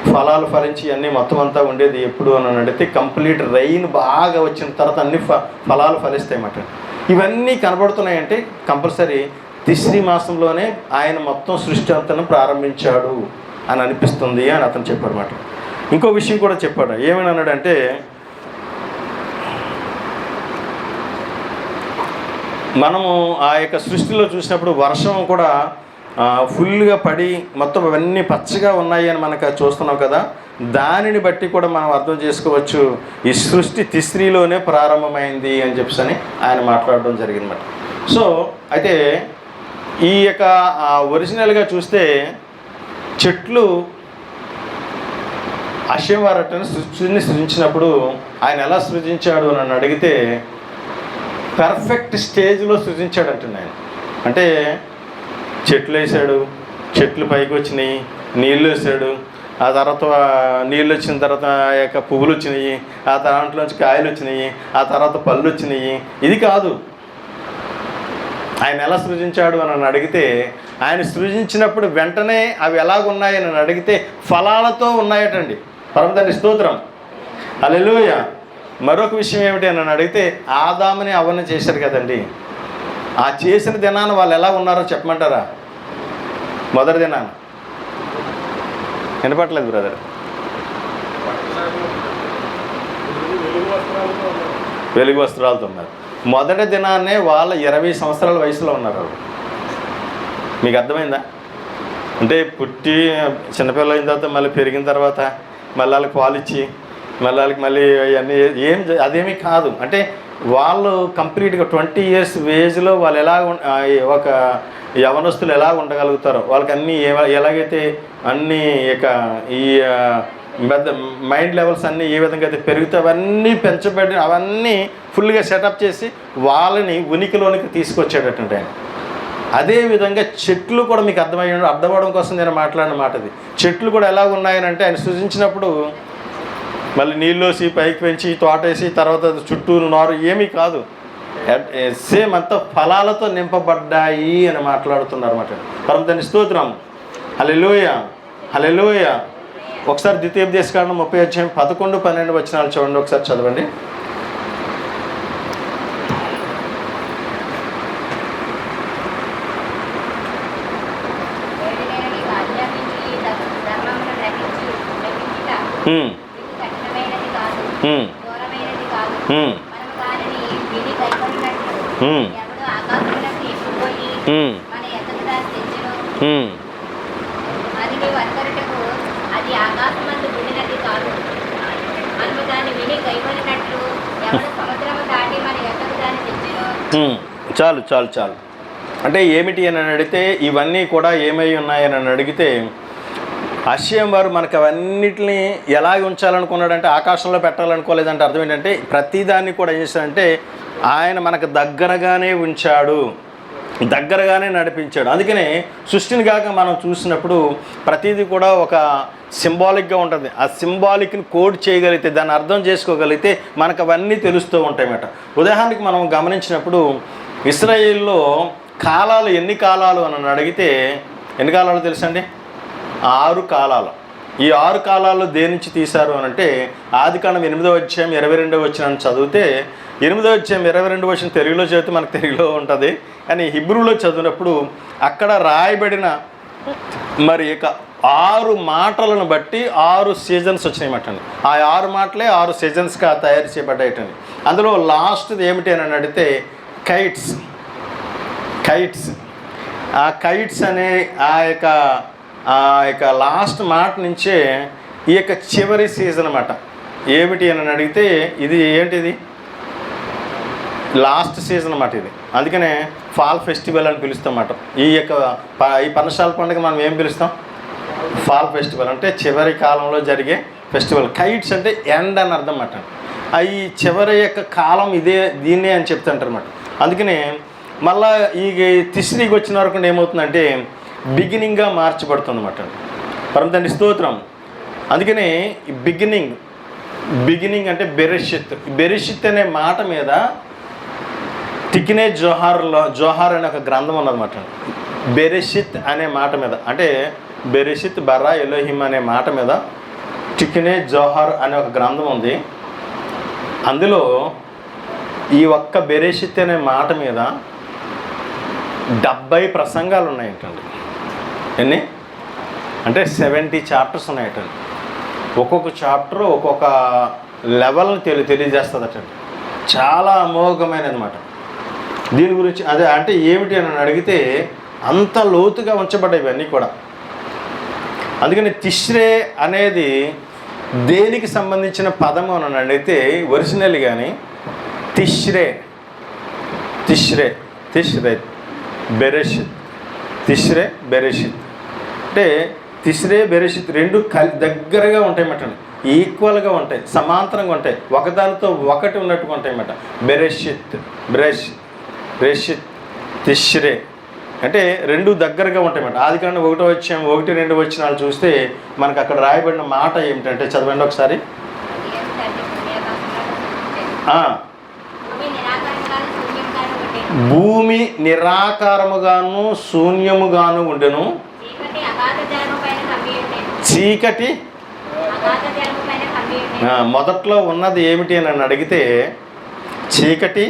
ఫలాలు ఫలించి అన్నీ మొత్తం అంతా ఉండేది ఎప్పుడు అని అడిగితే కంప్లీట్ రైన్ బాగా వచ్చిన తర్వాత అన్ని ఫలాలు ఫలిస్తాయి అన్నమాట. ఇవన్నీ కనబడుతున్నాయంటే కంపల్సరీ తిస్రీ మాసంలోనే ఆయన మొత్తం సృష్టి అంతా ప్రారంభించాడు అని అనిపిస్తుంది అని అతను చెప్పాడు అన్నమాట. ఇంకో విషయం కూడా చెప్పాడు. ఏమని అన్నాడంటే, మనము ఆ యొక్క సృష్టిలో చూసినప్పుడు వర్షం కూడా ఫుల్గా పడి మొత్తం అవన్నీ పచ్చగా ఉన్నాయి అని మనకు చూస్తున్నాం కదా. దానిని బట్టి కూడా మనం అర్థం చేసుకోవచ్చు ఈ సృష్టి తిస్రీలోనే ప్రారంభమైంది అని చెప్పని ఆయన మాట్లాడడం జరిగిందన్నమాట. సో అయితే ఈ యొక్క ఒరిజినల్గా చూస్తే చెట్లు అషేవారటను సృష్టిని సృజించినప్పుడు ఆయన ఎలా సృజించాడు అని అడిగితే పర్ఫెక్ట్ స్టేజ్లో సృజించాడంటండి ఆయన. అంటే చెట్లు వేసాడు, చెట్లు పైకి వచ్చినాయి, నీళ్ళు వేసాడు, ఆ తర్వాత నీళ్ళు వచ్చిన తర్వాత ఆ యొక్క పువ్వులు వచ్చినాయి, ఆ దాంట్లోంచి కాయలు వచ్చినాయి, ఆ తర్వాత పళ్ళు వచ్చినాయి. ఇది కాదు ఆయన ఎలా సృజించాడు అని అడిగితే, ఆయన సృజించినప్పుడు వెంటనే అవి ఎలాగున్నాయని అడిగితే ఫలాలతో ఉన్నాయటండి. పరమ తండ్రి స్తోత్రం, హల్లెలూయా. మరొక విషయం ఏమిటి అని అడిగితే ఆదాముని అవ్వని చేశారు కదండి. ఆ చేసిన దినాన వాళ్ళు ఎలా ఉన్నారో చెప్పమంటారా? మొదటి దినాన వినపట్లేదు బ్రదర్. వెలుగు వస్త్రాలతో ఉన్నారు. మొదటి దినాన్నే వాళ్ళ 20 సంవత్సరాల వయసులో ఉన్నారు వాళ్ళు. మీకు అర్థమైందా? అంటే పుట్టి చిన్నపిల్లలు అయిన తర్వాత మళ్ళీ పెరిగిన తర్వాత మళ్ళీ వాళ్ళకి పాలు ఇచ్చి మళ్ళీ వాళ్ళకి మళ్ళీ అవన్నీ అదేమీ కాదు. అంటే వాళ్ళు కంప్లీట్గా 20 years ఏజ్లో వాళ్ళు ఎలా ఒక యవనస్తులు ఎలా ఉండగలుగుతారో వాళ్ళకి అన్నీ ఎలాగైతే అన్నీ ఇక ఈ పెద్ద మైండ్ లెవెల్స్ అన్నీ ఏ విధంగా అయితే పెరుగుతాయి అవన్నీ పెంచబడి అవన్నీ ఫుల్గా సెటప్ చేసి వాళ్ళని ఉనికిలోనికి తీసుకొచ్చేటటువంటి ఆయన. అదేవిధంగా చెట్లు కూడా మీకు అర్థమవడం కోసం నేను మాట్లాడిన మాట అది. చెట్లు కూడా ఎలా ఉన్నాయనంటే ఆయన సృజించినప్పుడు మళ్ళీ నీళ్ళోసి పైకి పెంచి తోటేసి తర్వాత చుట్టూ నారు ఏమీ కాదు, సేమ్ అంతా ఫలాలతో నింపబడ్డాయి అని మాట్లాడుతున్నారు అన్నమాట. పరమతండ్రి స్తోత్రం. హల్లెలూయా హల్లెలూయా. ఒకసారి ద్వితీయోపదేశకాండం 30:11-12 వచనాలు చూడండి, ఒకసారి చదవండి. చాలు చాలు చాలు. అంటే ఏమిటి అని అడిగితే ఇవన్నీ కూడా ఏమై ఉన్నాయని అడిగితే అశ్యం వారు మనకు అవన్నిటిని ఎలాగ ఉంచాలనుకున్నాడంటే ఆకాశంలో పెట్టాలనుకోలేదంటే అర్థం ఏంటంటే ప్రతిదాన్ని కూడా ఏం చేశాడంటే ఆయన మనకు దగ్గరగానే ఉంచాడు, దగ్గరగానే నడిపించాడు. అందుకనే సృష్టిని కాక మనం చూసినప్పుడు ప్రతిదీ కూడా ఒక సింబాలిక్గా ఉంటుంది. ఆ సింబాలిక్ని కోడ్ చేయగలిగితే దాన్ని అర్థం చేసుకోగలిగితే మనకు అవన్నీ తెలుస్తూ ఉంటాయన్నమాట. ఉదాహరణకి మనం గమనించినప్పుడు ఇశ్రాయేల్లో కాలాలు ఎన్ని కాలాలు అని అడిగితే ఎన్ని కాలాలు తెలుసండి? 6 కాలాలు. ఈ 6 కాలాల్లో దేని నుంచి తీశారు అని అంటే ఆదికాండం 8వ అధ్యాయం 22వ వచనం చదివితే 8వ అధ్యాయం 22వ వచనం తెలుగులో చదివితే మనకు తెలుగులో ఉంటుంది, కానీ హిబ్రూలో చదివినప్పుడు అక్కడ రాయబడిన మరి ఇక 6 మాటలను బట్టి 6 సీజన్స్ వచ్చినాయన్నమాట. ఆ 6 మాటలే 6 సీజన్స్గా తయారు చేయబడ్డాయటండి. అందులో లాస్ట్ది ఏమిటి అని అడిగితే కైట్స్. ఆ కైట్స్ అనే ఆ యొక్క లాస్ట్ మాట నుంచే ఈ యొక్క చివరి సీజన్ అన్నమాట. ఏమిటి అని అడిగితే ఇది ఏంటిది? లాస్ట్ సీజన్ అన్నమాట ఇది. అందుకనే ఫాల్ ఫెస్టివల్ అని పిలుస్తాం అన్నమాట. ఈ పర్ణశాల పండుగ మనం ఏం పిలుస్తాం? ఫాల్ ఫెస్టివల్ అంటే చివరి కాలంలో జరిగే ఫెస్టివల్. కైట్స్ అంటే ఎండ్ అని అర్థం అన్నమాట. ఈ చివరి యొక్క కాలం దీన్నే అని చెప్తుంటారు అన్నమాట. అందుకనే మళ్ళీ ఈ తిష్రీకి వచ్చిన వరకు ఏమవుతుందంటే బిగినింగ్గా మార్చబడుతుంది అన్నమాట. పరమతండ్రి స్తోత్రం. అందుకనే బిగినింగ్ అంటే బెరెషిత్ అనే మాట మీద తికినే జోహార్ అనే ఒక గ్రంథం ఉన్నదన్నమాట. బెరెషిత్ అనే మాట మీద అంటే బెరెషిత్ బరా ఎలోహిం అనే మాట మీద తికినే జోహార్ అనే ఒక గ్రంథం ఉంది. అందులో ఈ ఒక్క బెరెషిత్ అనే మాట మీద 70 ప్రసంగాలు ఉన్నాయంటండి. ఎన్ని అంటే 70 చాప్టర్స్ ఉన్నాయటండి. ఒక్కొక్క చాప్టర్ ఒక్కొక్క లెవెల్ని తెలియజేస్తుందటండి. చాలా అమోఘమైనది అన్నమాట. దీని గురించి అదే అంటే ఏమిటి అని అడిగితే అంత లోతుగా ఉంచబడ్డాయి ఇవన్నీ కూడా. అందుకని తిష్రే అనేది దేనికి సంబంధించిన పదము అని అడిగితే ఒరిజినల్ కానీ తిష్రే బెరెషిత్ అంటే తిష్రే బెరెషిత్ రెండు దగ్గరగా ఉంటాయి అన్నమాట. ఈక్వల్గా ఉంటాయి, సమాంతరంగా ఉంటాయి, ఒకదానితో ఒకటి ఉన్నట్టుగా ఉంటాయి అన్నమాట. బెరెషిత్ తిష్రే అంటే రెండు దగ్గరగా ఉంటాయి అన్నమాట. ఆదికాండం 1వ అధ్యాయం 1-2 వచనాలు చూస్తే మనకు అక్కడ రాయబడిన మాట ఏమిటంటే చదవండి ఒకసారి. భూమి నిరాకారముగాను శూన్యముగాను ఉండెను, చీకటి మొదట్లో ఉన్నది ఏమిటి అని నన్ను అడిగితే చీకటి,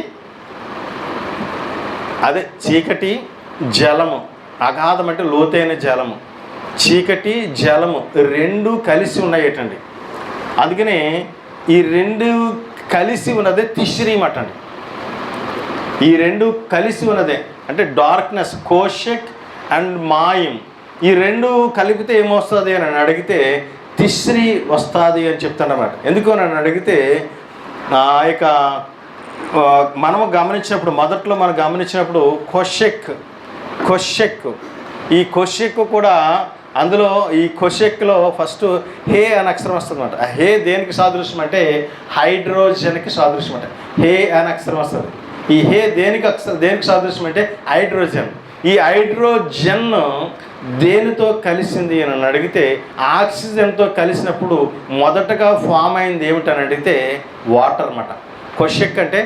అదే చీకటి జలము, అగాధం అంటే లోతైన జలము, చీకటి జలము రెండు కలిసి ఉన్నాయటండి. అందుకని ఈ రెండు కలిసి ఉన్నదే తిష్రీం అటండి. ఈ రెండు కలిసి ఉన్నదే అంటే డార్క్నెస్, కోషక్ అండ్ మాయం, ఈ రెండు కలిపితే ఏమొస్తుంది అని అడిగితే తిష్రీ వస్తుంది అని చెప్తానమాట. ఎందుకు నన్ను అడిగితే ఆ యొక్క మనము గమనించినప్పుడు, మొదట్లో మనం గమనించినప్పుడు కొషెక్ ఈ కొషెక్ కూడా అందులో ఈ కొషెక్లో ఫస్ట్ హే అని అక్షరం వస్తుంది అనమాట. ఆ హే దేనికి సాదృశ్యం అంటే హైడ్రోజన్కి సాదృశ్యం అంటే హే అని అక్షరం వస్తుంది. ఈ హే దేనికి సాదృశ్యం అంటే హైడ్రోజన్. ఈ హైడ్రోజన్ దేనితో కలిసింది అని అడిగితే ఆక్సిజన్తో కలిసినప్పుడు మొదటగా ఫామ్ అయింది ఏమిటని అడిగితే వాటర్ అన్నమాట. కొషెక్ అంటే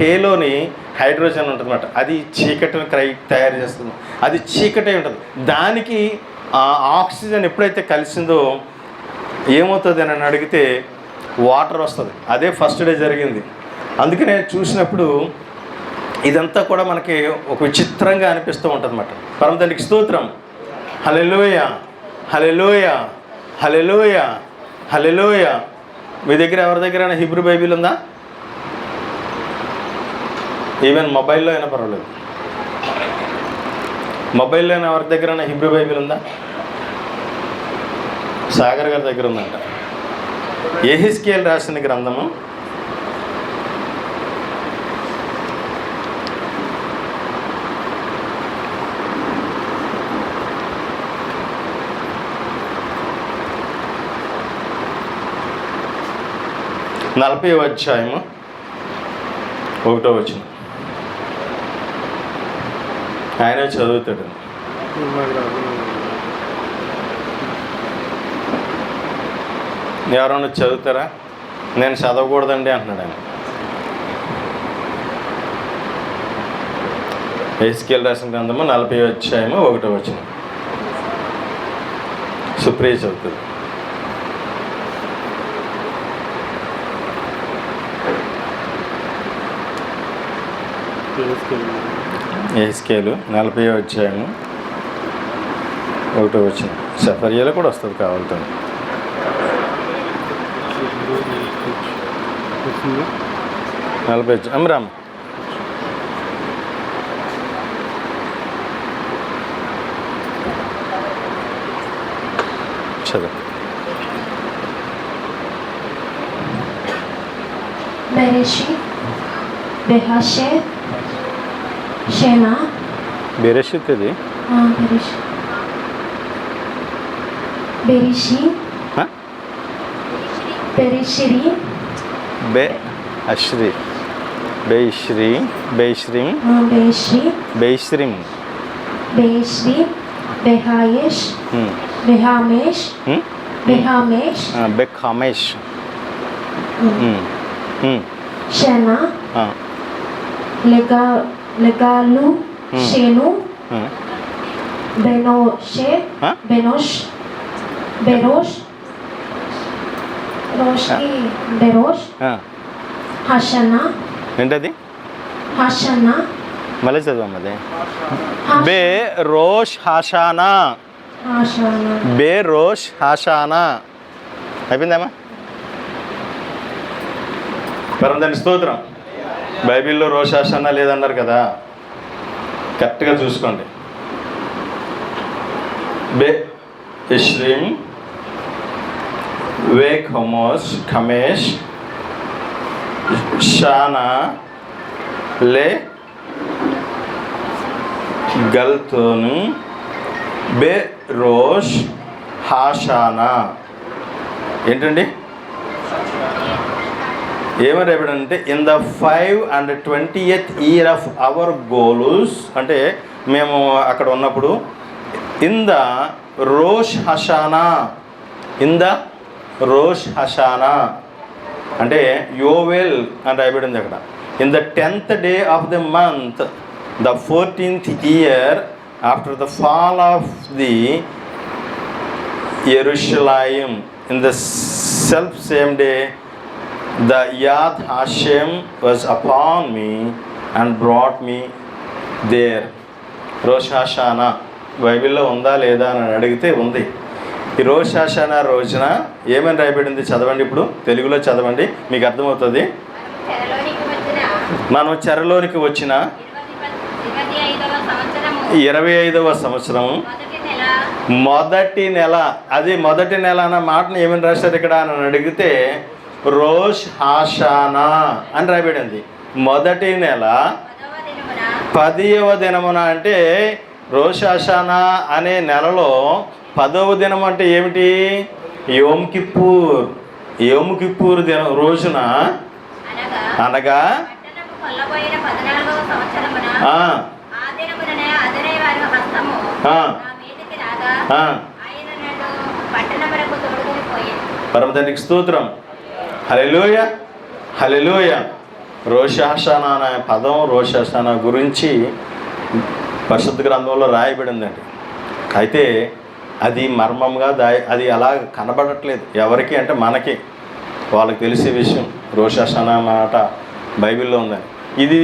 హేలోని హైడ్రోజన్ ఉంటుంది అన్నమాట. అది చీకటిని తయారు చేస్తుంది, అది చీకటే ఉంటుంది. దానికి ఆక్సిజన్ ఎప్పుడైతే కలిసిందో ఏమవుతుంది అని అడిగితే వాటర్ వస్తుంది. అదే ఫస్ట్ డే జరిగింది. అందుకనే చూసినప్పుడు ఇదంతా కూడా మనకి ఒక విచిత్రంగా అనిపిస్తూ ఉంటుంది అన్నమాట. పరమతండ్రికి స్తోత్రం. హల్లెలూయా, హల్లెలూయా, హల్లెలూయా, హల్లెలూయా. మీ దగ్గర ఎవరి దగ్గరైనా హిబ్రూ బైబిల్ ఉందా? ఈవెన్ మొబైల్లో అయినా పర్వాలేదు. మొబైల్లో అయినా ఎవరి దగ్గరైనా హిబ్రూ బైబిల్ ఉందా? సాగర్ గారి దగ్గర ఉందంట. యెహెజ్కేలు రాసిన గ్రంథము 40వ అధ్యాయము 1వ వచనం. ఆయన చదువుతాడు. ఎవరన్నా చదువుతారా? నేను చదవకూడదండి అంటున్నాడు ఆయన. యెహెజ్కేలు రాసిన గ్రంథము 40వ అధ్యాయము 1వ వచనం. సుప్రియ చదువుతుంది. యెహెజ్కేలు 40వ అధ్యాయము 1వ వచనం. సఫర్యాలో కూడా వస్తుంది కావాలతో. 40 అమ్రామ్ చదువు. బెరెషిత్ ఇది లెగాలు షేను బెరోష్ హషనా. ఏంటది? హషనా. మళ్ళీ చదవమ్మది. బెరోష్ హషానా. బెరోష్ హషానా అయిపోయిందమ్మా. పరమదాని స్తోత్రం. బైబిల్లో రోష్ హషానా లేదన్నారు కదా, కరెక్ట్గా చూసుకోండి. బే ఇష్రీం వే ఖమోష్ ఖమేష్ షానా లే గల్తోను బే రోష్ హాషానా. ఏంటండి ఏమని రేపడంటే in the 520th year of our golus, అంటే మేము అక్కడ ఉన్నప్పుడు in the Rosh Hashanah, in the Rosh Hashanah అంటే యోవెల్ అని రాయబడింది అక్కడ. In the 10th day of the month the 14th year after the fall of the Yerushalem in the self same day, the Yad Hashem was upon me and brought me there. Rosh Hashanah బైబిల్లో ఉందా లేదా అని అడిగితే ఉంది. ఈ Roche హాషానా రోజున ఏమని రాయబడింది చదవండి, ఇప్పుడు తెలుగులో చదవండి, మీకు అర్థమవుతుంది. మనం చెరలోనికి వచ్చిన 25వ సంవత్సరం మొదటి నెల. అది మొదటి నెల అన్న మాటను ఏమని రాశారు ఇక్కడ అని అడిగితే రోష్ హాషానా అని రాయబడింది. మొదటి నెల 10వ దినమున. అంటే రోష్ హాషానా అనే నెలలో 10వ దినం అంటే ఏమిటి? యోమ్ కిప్పూర్. యోమ్ కిప్పూర్ దినం రోజున అనగా పరమ తండ్రికి స్తోత్రం. హల్లెలూయ హల్లెలూయ. రోష్ హాషానా అనే పదం రోష్ హాషానా గురించి పరిశుద్ధ గ్రంథంలో రాయబడిందండి. అయితే అది మర్మంగా అది అలా కనబడట్లేదు ఎవరికి అంటే మనకి, వాళ్ళకి తెలిసే విషయం రోష్ హాషానా మాట బైబిల్లో ఉందని. ఇది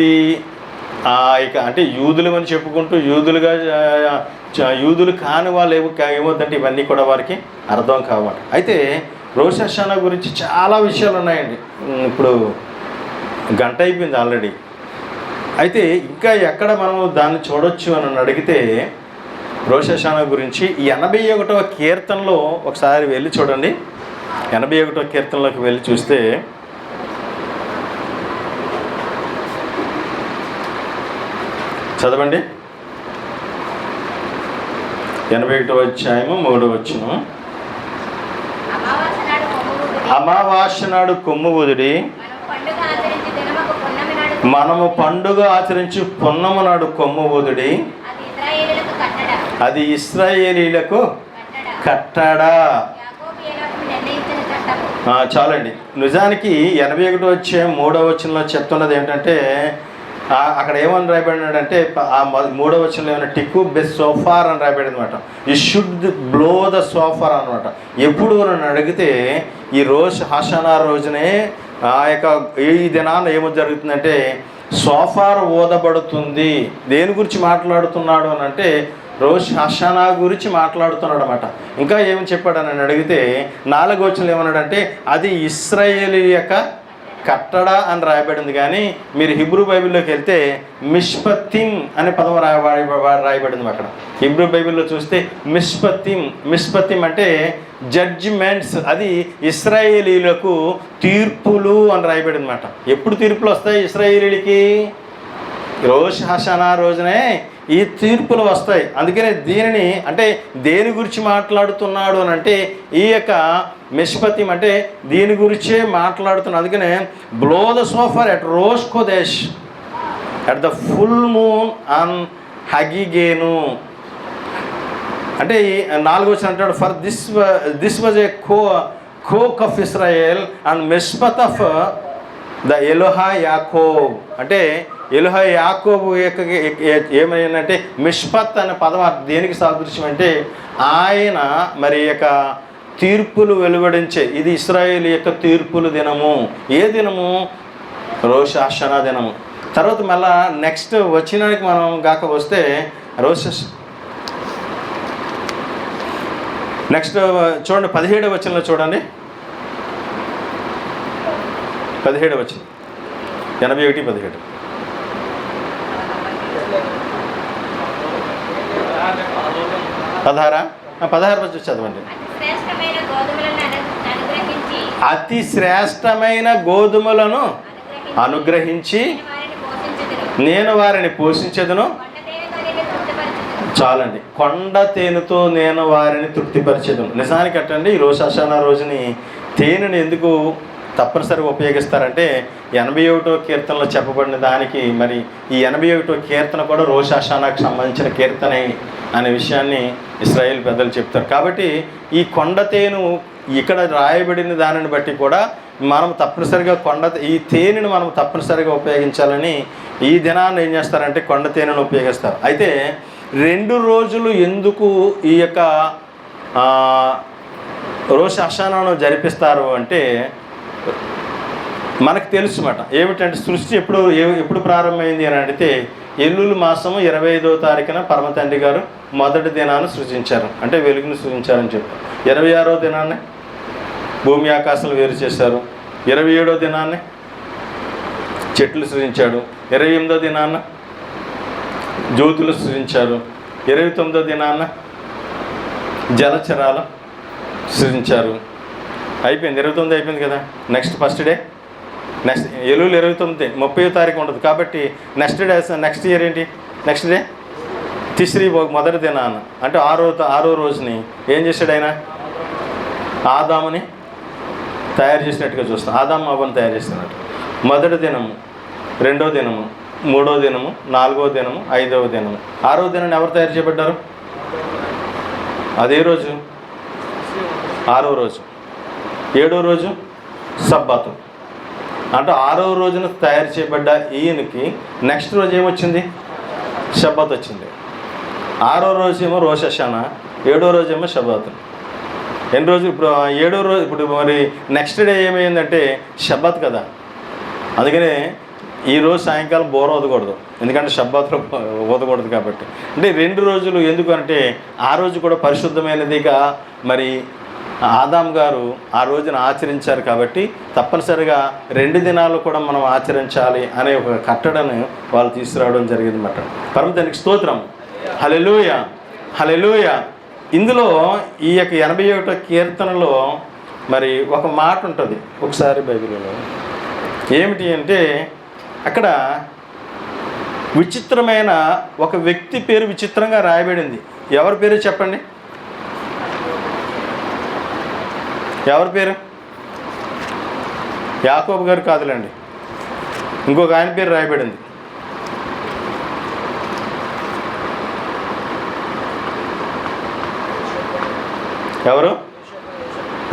ఇక అంటే యూదులు అని చెప్పుకుంటూ యూదులు కాని వాళ్ళు ఏమవుతుందంటే ఇవన్నీ కూడా వారికి అర్థం కావాలి. అయితే రోష్ హాషానా గురించి చాలా విషయాలు ఉన్నాయండి. ఇప్పుడు గంట అయిపోయింది ఆల్రెడీ. అయితే ఇంకా ఎక్కడ మనం దాన్ని చూడొచ్చు అని అడిగితే రోష్ హాషానా గురించి 81వ కీర్తనలో ఒకసారి వెళ్ళి చూడండి. 81వ కీర్తనలోకి వెళ్ళి చూస్తే చదవండి. 81వ అధ్యాయము 3వ వచనం. అమావాస్య నాడు కొమ్ము ఊదుడి, మనము పండుగ ఆచరించి పున్నము నాడు కొమ్ము ఊదుడి, అది ఇశ్రాయేలీలకు కట్టడా. చాలండి. నిజానికి 81వ అధ్యాయం 3వ వచనంలో చెప్తున్నది ఏంటంటే అక్కడ ఏమని రాయబడినాడంటే ఆ 3వ వచనంలో ఏమైనా టిక్కు బెస్ సోఫార్ అని రాయబడింది అనమాట. You should blow the so far అనమాట. ఎప్పుడు నన్ను అడిగితే ఈ రోష్ హాషానా రోజునే ఆ యొక్క ఈ దినాన ఏమో జరుగుతుందంటే సోఫార్ ఊదబడుతుంది. దేని గురించి మాట్లాడుతున్నాడు అని అంటే రోష్ హాషానా గురించి మాట్లాడుతున్నాడు అనమాట. ఇంకా ఏమని చెప్పాడు అని అడిగితే 4వ వచనంలో ఏమన్నాడంటే అది ఇశ్రాయేలీ యొక్క కట్టడ అని రాయబడింది. కానీ మీరు హిబ్రూ బైబిల్లోకి వెళ్తే మిష్పత్తిం అనే పదం రాయబడింది అక్కడ. హిబ్రూ బైబిల్లో చూస్తే మిష్పత్తిం అంటే జడ్జిమెంట్స్. అది ఇశ్రాయేలీలకు తీర్పులు అని రాయబడింది అన్నమాట. ఎప్పుడు తీర్పులు వస్తాయి ఇశ్రాయేలీలకి? రోష్ హాషానా రోజునే ఈ తీర్పులు వస్తాయి. అందుకనే దీనిని అంటే దేని గురించి మాట్లాడుతున్నాడు అని అంటే ఈ యొక్క మిష్పత్తిం అంటే దీని గురించే మాట్లాడుతున్నాడు. అందుకనే blow the shofar at Rosh Chodesh at the full moon ఆన్ హగిగేను. అంటే 4వ వచనం అంటాడు for this was a chok of Israel and mishpat of the Eloha Yaakov. అంటే ఎలోహా యాకోబు ఏమైందంటే మిష్పత్ అనే పదం దేనికి సాదృశ్యం అంటే ఆయన మరి యొక్క తీర్పులు వెలువడించే, ఇది ఇశ్రాయేలు యొక్క తీర్పుల దినము. ఏ దినము? రోష్ హాషానా దినము. తర్వాత మళ్ళా నెక్స్ట్ వచ్చినానికి మనం గాక వస్తే నెక్స్ట్ చూడండి 17వ వచనంలో చూడండి. 17వ వచనం 81:17. 16 చదవండి. అతి శ్రేష్టమైన గోధుమలను అనుగ్రహించి నేను వారిని పోషించదును. చాలండి. కొండ తేనెతో నేను వారిని తృప్తిపరిచేదను. నిజానికి అట్టండి ఈ రోష్ హాషానా రోజుని తేనెని ఎందుకు తప్పనిసరిగా ఉపయోగిస్తారంటే 81వ కీర్తనలో చెప్పబడిన దానికి మరి ఈ 81వ కీర్తన కూడా రోష్ హాషానాకు సంబంధించిన కీర్తన అనే విషయాన్ని ఇశ్రాయేల్ పెద్దలు చెప్తారు. కాబట్టి ఈ కొండ తేనె ఇక్కడ రాయబడిన దానిని బట్టి కూడా మనం తప్పనిసరిగా ఈ తేనెను మనం తప్పనిసరిగా ఉపయోగించాలని ఈ దినాన్ని ఏం చేస్తారంటే కొండ తేనెను ఉపయోగిస్తారు. అయితే 2 రోజులు ఎందుకు ఈ యొక్క రోష్ హషానాను జరిపిస్తారు అంటే మనకు తెలుసు మాట. ఏమిటంటే సృష్టి ఎప్పుడు ప్రారంభమైంది అని అడిగితే ఎల్లులు మాసము 25వ తారీఖున పరమ తండ్రి గారు మొదటి దినాన్ని సృజించారు, అంటే వెలుగును సృజించారని చెప్పారు. 26వ దినాన్ని భూమి ఆకాశాలు వేరు చేశారు. 27వ దినాన్ని చెట్లు సృజించాడు. 28వ దినాన్న జ్యోతులు సృజించారు. 29వ దినాన్న జలచరాలు సృజించారు. అయిపోయింది, 29 అయిపోయింది కదా. నెక్స్ట్ ఫస్ట్ డే, నెక్స్ట్ ఎలుగులు 29, 30వ తారీఖు ఉంటుంది కాబట్టి నెక్స్ట్ ఇయర్ ఏంటి? నెక్స్ట్ డే తిస్రీ మొదటి దినాన, అంటే ఆరో రోజుని ఏం చేశాడు ఆయన? ఆదాముని తయారు చేసినట్టుగా చూస్తాం. ఆదాము అవ్వని తయారు చేసినట్టు. మొదటి దినము, రెండో దినము, మూడో దినము, నాలుగో దినము, 5వ దినము. 6వ దినాన్ని ఎవరు తయారు చేయబడ్డారు? అదే రోజు 6వ రోజు. 7వ రోజు సబ్బాతు, అంటే 6వ రోజున తయారు చేయబడ్డ ఈయనకి నెక్స్ట్ రోజు ఏమొచ్చింది? షబ్బాత్ వచ్చింది. 6వ రోజు ఏమో రోష్ హషానా, 7వ రోజు ఏమో షబ్బాత్. ఎన్ని రోజులు? ఇప్పుడు 7వ రోజు. ఇప్పుడు మరి నెక్స్ట్ డే ఏమైందంటే షబ్బాత్ కదా. అందుకనే ఈరోజు సాయంకాలం బోర వదకూడదు, ఎందుకంటే షబ్బాత్లో వదకూడదు కాబట్టి. అంటే 2 రోజులు ఎందుకు అంటే ఆ రోజు కూడా పరిశుద్ధమైనదిగా మరి ఆదాం గారు ఆ రోజున ఆచరించారు కాబట్టి తప్పనిసరిగా 2 దినాలు కూడా మనం ఆచరించాలి అనే ఒక కట్టడను వాళ్ళు తీసుకురావడం జరిగింది అన్నమాట. పరమ తండ్రికి స్తోత్రం. హల్లెలూయా, హల్లెలూయా. ఇందులో ఈ యొక్క 81వ కీర్తనలో మరి ఒక మాట ఉంటుంది ఒకసారి బైబిల్లో. ఏమిటి అంటే అక్కడ విచిత్రమైన ఒక వ్యక్తి పేరు విచిత్రంగా రాయబడింది. ఎవరి పేరు చెప్పండి? ఎవరి పేరు? యాకోబు గారు కాదులేండి, ఇంకొక ఆయన పేరు రాయబడింది. ఎవరు?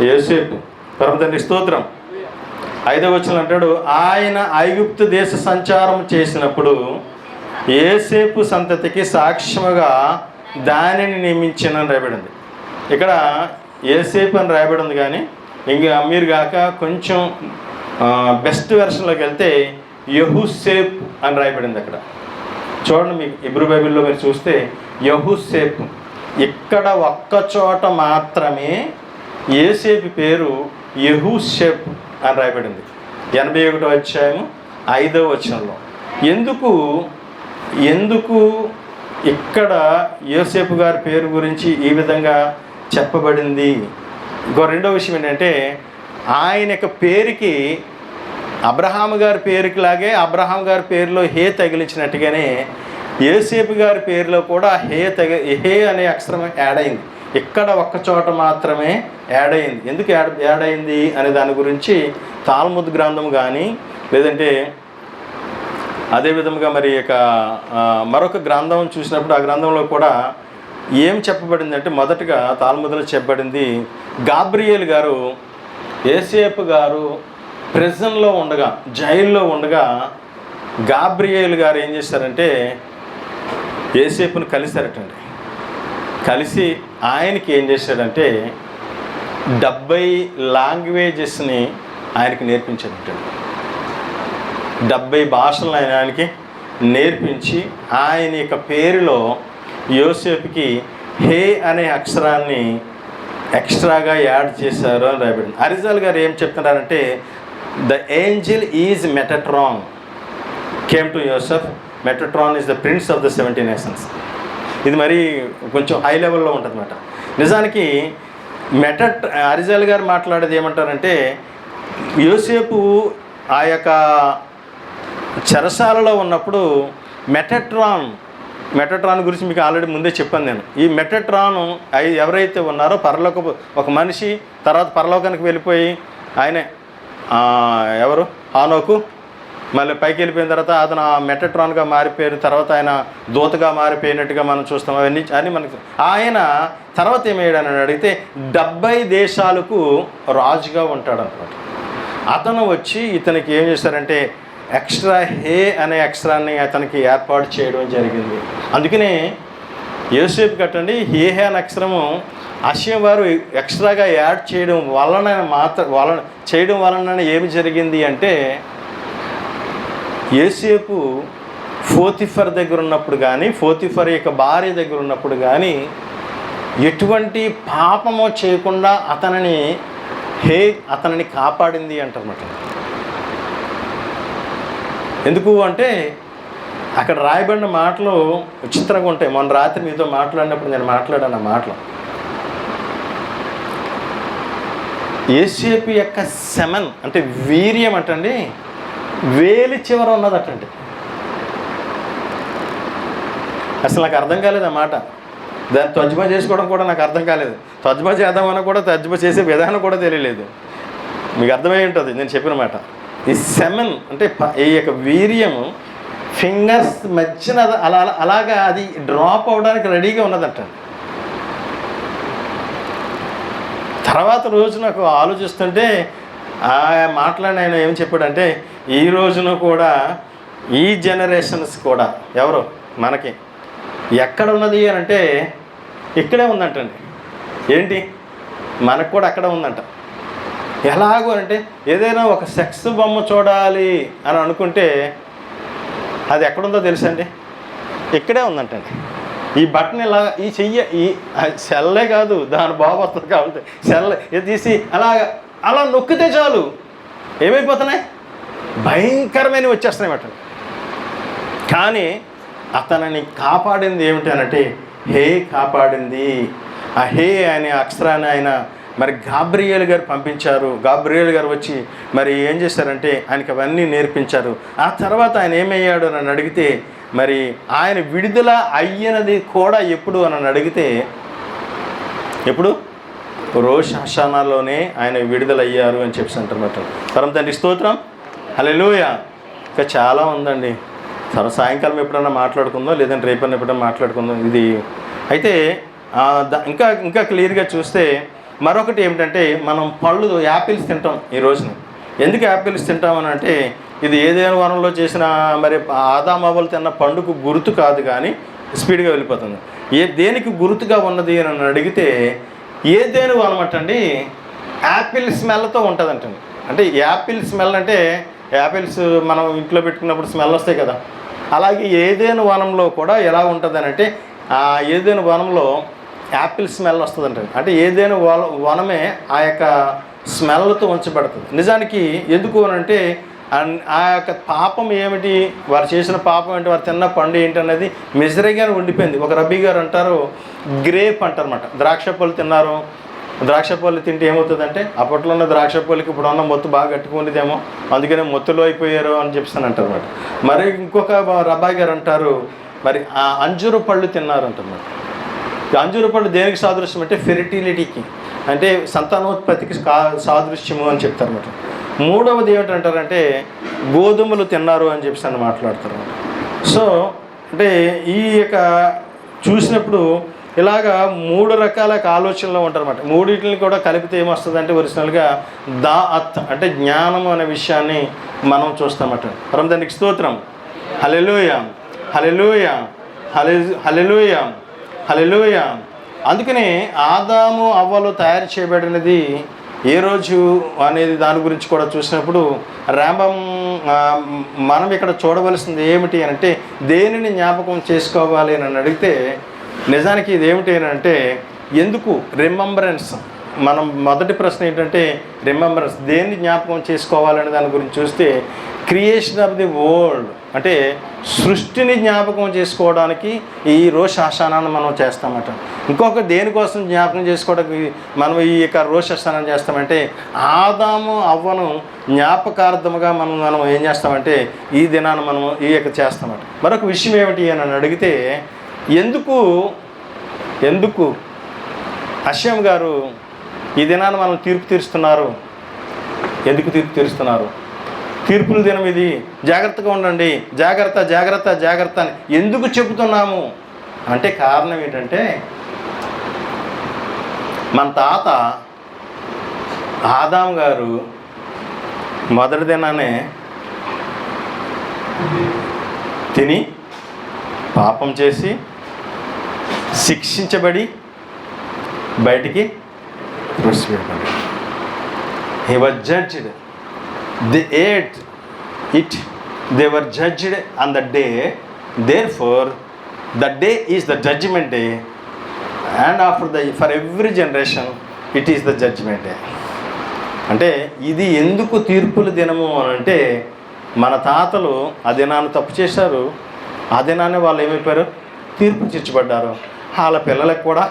యోసేపు. పరమ తండ్రి స్తోత్రం. 5వ వచనం అంటాడు, ఆయన ఐగుప్తు దేశ సంచారం చేసినప్పుడు యోసేపు సంతతికి సాక్ష్యముగా దానిని నియమించానని రాయబడింది. ఇక్కడ యోసేపు అని రాయబడింది, కానీ ఇంకా మీరు కాక కొంచెం బెస్ట్ వెర్షన్లోకి వెళ్తే యెహూసేపు అని రాయబడింది. అక్కడ చూడండి, మీకు హీబ్రూ బైబిల్లో మీరు చూస్తే యెహూసేపు. ఇక్కడ ఒక్కచోట మాత్రమే యోసేపు పేరు యెహూసేపు అని రాయబడింది. 81వ అధ్యాయం 5వ వచనంలో. ఎందుకు ఇక్కడ యోసేపు గారి పేరు గురించి ఈ విధంగా చెప్పబడింది? ఇంకో రెండో విషయం ఏంటంటే ఆయన యొక్క పేరుకి అబ్రహాము గారి పేరుకి లాగే అబ్రహాం గారి పేరులో హే తగిలించినట్టుగానే యోసేపు గారి పేరులో కూడా హే అనే అక్షరం యాడ్ అయింది. ఇక్కడ ఒక్క చోట మాత్రమే యాడ్ అయింది. ఎందుకు యాడ్ అయింది అనే దాని గురించి తాల్ముద్ గ్రంథం కానీ లేదంటే అదేవిధంగా మరి ఇక మరొక గ్రంథం చూసినప్పుడు ఆ గ్రంథంలో కూడా ఏం చెప్పబడిందంటే మొదటగా తాల్ముద్లో చెప్పబడింది, గాబ్రియేల్ గారు యోసేపు గారు ప్రిజన్లో ఉండగా, జైల్లో ఉండగా గాబ్రియేల్ గారు ఏం చేశారంటే యోసేపుని కలిశారటండి. కలిసి ఆయనకి ఏం చేశాడంటే 70 లాంగ్వేజెస్ని ఆయనకి నేర్పించాడంటండి. 70 భాషలను ఆయనకి నేర్పించి ఆయన యొక్క పేరులో యోసేపుకి హే అనే అక్షరాన్ని ఎక్స్ట్రాగా యాడ్ చేశారు అని రాయబడింది. అరిజాల్ గారు ఏం చెప్తున్నారంటే the angel is Metatron came to Yosef. Metatron is the prince of the 70 nations. ఇది మరి కొంచెం హై లెవెల్లో ఉంటుంది అన్నమాట. నిజానికి అరిజాల్ గారు మాట్లాడేది ఏమంటారంటే యోసేపు ఆ యొక్క చెరసాలలో ఉన్నప్పుడు మెటట్రాన్ గురించి మీకు ఆల్రెడీ ముందే చెప్పాను నేను. ఈ మెటట్రాన్ ఎవరైతే ఉన్నారో పరలోకపు ఒక మనిషి, తర్వాత పరలోకానికి వెళ్ళిపోయి ఆయనే ఎవరు హానోకు, మళ్ళీ పైకి వెళ్ళిపోయిన తర్వాత అతను మెటట్రాన్గా మారిపోయిన తర్వాత ఆయన దూతగా మారిపోయినట్టుగా మనం చూస్తాం. అవన్నీ అని మనకి ఆయన తర్వాత ఏమయ్యాడని అడిగితే 70 దేశాలకు రాజుగా ఉంటాడు అనమాట. అతను వచ్చి ఇతనికి ఏం చేశారంటే ఎక్స్ట్రా హే అనే అక్షరాన్ని అతనికి ఏర్పాటు చేయడం జరిగింది. అందుకనే యోసేపు కట్టండి హే అనే అక్షరము హషేం వారు ఎక్స్ట్రాగా యాడ్ చేయడం వలన ఏమి జరిగింది అంటే, యోసేపు పోతీఫర్ దగ్గర ఉన్నప్పుడు కానీ, పోతీఫర్ యొక్క భార్య దగ్గర ఉన్నప్పుడు కానీ ఎటువంటి పాపము చేయకుండా అతనిని కాపాడింది అంటారన్నమాట. ఎందుకు అంటే అక్కడ రాయబడిన మాటలు విచిత్రంగా ఉంటాయి. మొన్న రాత్రి మీతో మాట్లాడినప్పుడు నేను మాట్లాడాను ఆ మాటలు. యోసేపు యొక్క సెమన్ అంటే వీర్యం అంటండి వేలి చివర ఉన్నదటండి. అసలు నాకు అర్థం కాలేదు ఆ మాట. దాన్ని తర్జుమా చేసుకోవడం కూడా నాకు అర్థం కాలేదు. తర్జుమా చేద్దామన్నా కూడా తర్జుమా చేసే విధానం కూడా తెలియలేదు. మీకు అర్థమై ఉంటుంది నేను చెప్పిన మాట. ఈ సెమన్ అంటే ఈ యొక్క వీర్యము ఫింగర్స్ మధ్యన అలాగా అది డ్రాప్ అవడానికి రెడీగా ఉన్నదంట. తర్వాత రోజు నాకు ఆలోచిస్తుంటే ఆ మాట్లాడిన ఆయన ఏం చెప్పాడంటే, ఈ రోజున కూడా ఈ జనరేషన్స్ కూడా ఎవరు మనకి ఎక్కడ ఉన్నది అని అంటే ఇక్కడే ఉందంటండి. ఏంటి మనకు కూడా అక్కడ ఉందంట. ఎలాగో అంటే ఏదైనా ఒక సెక్స్ బొమ్మ చూడాలి అని అనుకుంటే అది ఎక్కడుందో తెలుసండి, ఇక్కడే ఉందంటండి. ఈ బటన్ ఇలా ఈ చెయ్యి ఈ సెల్లే కాదు దాని బాబు వస్తుంది కాబట్టి సెల్ ఇది తీసి అలా నొక్కితే చాలు ఏమైపోతున్నాయి, భయంకరమైనవి వచ్చేస్తున్నాయి అన్నమాట. కానీ అతనిని కాపాడింది ఏమిటి అనంటే హే కాపాడింది. ఆ హే అనే అక్షరాన్ని ఆయన మరి గాబ్రియేల్ గారు పంపించారు. గాబ్రియేల్ గారు వచ్చి మరి ఏం చేశారంటే ఆయనకి అవన్నీ నేర్పించారు. ఆ తర్వాత ఆయన ఏమయ్యాడు అని అడిగితే, మరి ఆయన విడుదల అయ్యినది కూడా ఎప్పుడు అని అడిగితే, ఎప్పుడు రోష్ హషానాలోనే ఆయన విడుదలయ్యారు అని చెప్పి అంటారన్నమాట. పరమ తండ్రి స్తోత్రం, హల్లెలూయా. ఇంకా చాలా ఉందండి. సరే సాయంకాలం ఎప్పుడన్నా మాట్లాడుకుందాం, లేదంటే రేపన్నా ఎప్పుడన్నా మాట్లాడుకుందాం ఇది. అయితే ఇంకా క్లియర్గా చూస్తే మరొకటి ఏమిటంటే, మనం పళ్ళు యాపిల్స్ తింటాం ఈ రోజున. ఎందుకు యాపిల్స్ తింటామని అంటే, ఇది ఏదైనా వనంలో చేసిన మరి ఆదామవ్వలు తిన్న పండుకు గుర్తు కాదు, కానీ స్పీడ్గా వెళ్ళిపోతుంది. దేనికి గుర్తుగా ఉన్నది అని అడిగితే ఏదేను వనం అంటండి యాపిల్ స్మెల్తో ఉంటుందంటండి. అంటే యాపిల్ స్మెల్ అంటే యాపిల్స్ మనం ఇంట్లో పెట్టుకున్నప్పుడు స్మెల్ వస్తాయి కదా, అలాగే ఏదేను వనంలో కూడా ఎలా ఉంటుంది అని అంటే, ఆ ఏదైనా వనంలో యాపిల్ స్మెల్ వస్తుందంట. అంటే ఏదైనా వనమే ఆ యొక్క స్మెల్తో ఉంచబడుతుంది. నిజానికి ఎందుకు అని అంటే ఆ యొక్క పాపం ఏమిటి, వారు చేసిన పాపం ఏంటి, వారు తిన్న పండు ఏంటి అనేది మిజరీగానే ఉండిపోయింది. ఒక రబ్బీ గారు అంటారు గ్రేప్ అంటారన్నమాట. ద్రాక్ష పళ్ళు తిన్నారు, ద్రాక్ష పళ్ళు తింటే ఏమవుతుందంటే, అప్పట్లో ఉన్న ద్రాక్ష పళ్ళకి ఇప్పుడు ఉన్న మొత్తు బాగా గట్టుకునేదేమో, అందుకనే మొత్తులో అయిపోయారు అని చెప్పేసి అంటారు అన్నమాట. మరి ఇంకొక రబ్బాయి గారు అంటారు మరి ఆ అంజూరు పళ్ళు తిన్నారు అంటున్నారు. అంజూరు పళ్ళు దేనికి సాదృశ్యం అంటే ఫెర్టిలిటీకి, అంటే సంతానోత్పత్తికి సాదృశ్యము అని చెప్తారు అన్నమాట. మూడవది ఏమిటంటారంటే గోధుమలు తిన్నారు అని చెప్పేసి అని మాట్లాడతారు అన్నమాట. సో అంటే ఈ యొక్క చూసినప్పుడు ఇలాగా 3 రకాల ఆలోచనలు ఉంటారన్నమాట. మూడింటిని కూడా కలిపితే ఏమొస్తుందంటే ఒరిజినల్గా దాఅత్ అంటే జ్ఞానం అనే విషయాన్ని మనం చూస్తామట. పరమదానికి స్తోత్రం, హల్లెలూయా హల్లెలూయా హల్లెలూయా హల్లెలూయా. అందుకనే ఆదాము అవ్వలు తయారు చేయబడినది ఏ రోజు అనేది దాని గురించి కూడా చూసినప్పుడు మనం ఇక్కడ చూడవలసింది ఏమిటి అని అంటే, దేనిని జ్ఞాపకం చేసుకోవాలి అని అడిగితే నిజానికి ఇది ఏమిటి అని అంటే, ఎందుకు రిమెంబరెన్స్. మనం మొదటి ప్రశ్న ఏంటంటే రిమెంబరెన్స్, దేన్ని జ్ఞాపకం చేసుకోవాలనే దాని గురించి చూస్తే క్రియేషన్ ఆఫ్ ది వరల్డ్ అంటే సృష్టిని జ్ఞాపకం చేసుకోవడానికి ఈ రోష్ హషానాన్ని మనం చేస్తామట. ఇంకొక దేనికోసం జ్ఞాపకం చేసుకోవడానికి మనం ఈ యొక్క రోష్ హషానాన్ని చేస్తామంటే, ఆదాము అవ్వను జ్ఞాపకార్థముగా మనం ఏం చేస్తామంటే ఈ దినాన్ని మనం ఈ యొక్క చేస్తామట. మరొక విషయం ఏమిటి అని అడిగితే, ఎందుకు హషేం గారు ఈ దినాన్ని మనం తీర్పు తీరుస్తున్నారు? ఎందుకు తీర్పు తీరుస్తున్నారు? తీర్పుల దినం ఇది, జాగ్రత్తగా ఉండండి, జాగ్రత్త జాగ్రత్త జాగ్రత్త అని ఎందుకు చెబుతున్నాము అంటే కారణం ఏంటంటే, మన తాత ఆదాం గారు మొదటి దినానే తిని పాపం చేసి శిక్షించబడి బయటికి త్రోసివేయబడ్డాడు. He was judged, they ate it, they were judged on the day, therefore the day is the judgement day, and for every generation it is the judgement day. అంటే ఇది ఎందుకు తీర్పుల దినము అని అంటే, మన తాతలు ఆ దినాన్ని తప్పు చేశారు, ఆ దినాన్ని వాళ్ళు ఏమైపోయారు, తీర్పు తీర్చబడ్డారు. వాళ్ళ పిల్లలకు కూడా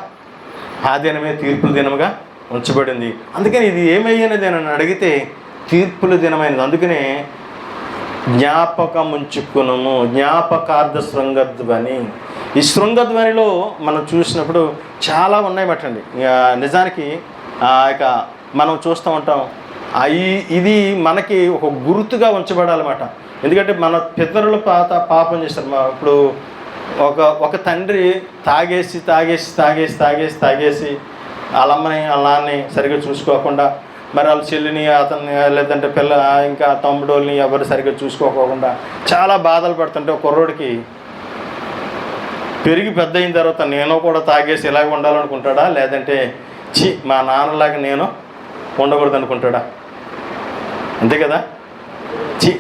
ఆ దినమే తీర్పుల దినముగా ఉంచబడింది. అందుకని ఇది ఏమయ్యినది అని అడిగితే తీర్పుల దినమైనది. అందుకనే జ్ఞాపకముంచుకునము, జ్ఞాపకార్థ శృంగధ్వని. ఈ శృంగధ్వనిలో మనం చూసినప్పుడు చాలా ఉన్నాయన్నమాటండి. నిజానికి ఇక మనం చూస్తూ ఉంటాం, ఇది మనకి ఒక గుర్తుగా ఉంచబడాలన్నమాట. ఎందుకంటే మన పితరులు పాపం చేస్తారు. ఇప్పుడు ఒక తండ్రి తాగేసి వాళ్ళ అమ్మని వాళ్ళ నాన్నని సరిగ్గా చూసుకోకుండా, మరి వాళ్ళ చెల్లిని అతన్ని లేదంటే ఇంకా తమ్ముడోళ్ళని ఎవరు సరిగ్గా చూసుకోకుండా చాలా బాధలు పడుతుంటే ఒక కుర్రోడికి పెరిగి పెద్ద అయిన తర్వాత నేను కూడా తాగేసి ఇలాగ ఉండాలనుకుంటాడా, లేదంటే మా నాన్నలాగా నేను ఉండకూడదు అనుకుంటాడా? అంతే కదా.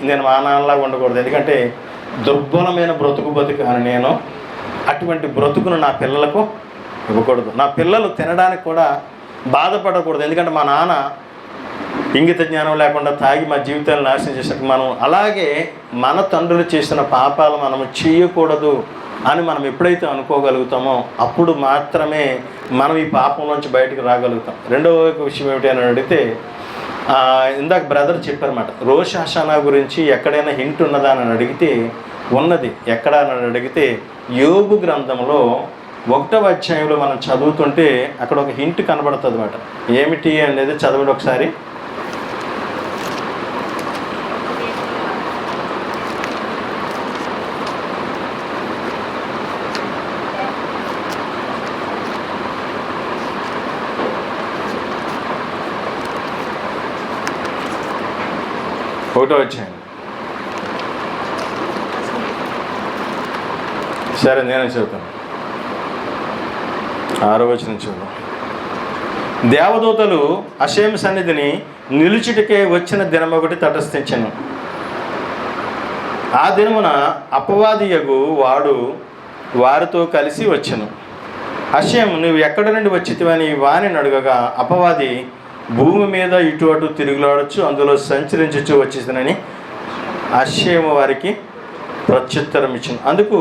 నేను మా నాన్నలాగా ఉండకూడదు, ఎందుకంటే దుర్బలమైన బతుకాను నేను, అటువంటి బ్రతుకును నా పిల్లలకు ఇవ్వకూడదు. నా పిల్లలు తినడానికి కూడా బాధపడకూడదు, ఎందుకంటే మా నాన్న ఇంగిత జ్ఞానం లేకుండా తాగి మా జీవితాలను నాశనం చేసినట్టు మనం అలాగే మన తండ్రులు చేసిన పాపాలు మనము చేయకూడదు అని మనం ఎప్పుడైతే అనుకోగలుగుతామో అప్పుడు మాత్రమే మనం ఈ పాపంలోంచి బయటకు రాగలుగుతాం. రెండవ విషయం ఏమిటి అని అడిగితే, ఇందాక బ్రదర్ చెప్పారన్నమాట, రోష్ హషానా గురించి ఎక్కడైనా హింట్ ఉన్నదా అని అడిగితే ఉన్నది. ఎక్కడ అని అడిగితే యోబు గ్రంథంలో 1వ అధ్యాయంలో మనం చదువుతుంటే అక్కడ ఒక హింట్ కనబడుతుంది అన్నమాట. ఏమిటి అనేది చదవండి ఒకసారి. ఒకటో అధ్యాయం. సరే నేనే చెబుతాను. 6వ వచనం చూద్దాం. దేవదూతలు హషేము సన్నిధిని నిలుచుటకే వచ్చిన దినం ఒకటి తటస్థించెను. ఆ దినమున అపవాదియగు వాడు వారితో కలిసి వచ్చెను. హషేము, నువ్వు ఎక్కడి నుండి వచ్చితివని వానిని అడగగా, అపవాది, భూమి మీద ఇటు అటు తిరుగులాడచ్చు, అందులో సంచరించచ్చు వచ్చేసినని హషేము వారికి ప్రత్యుత్తరం ఇచ్చింది. అందుకు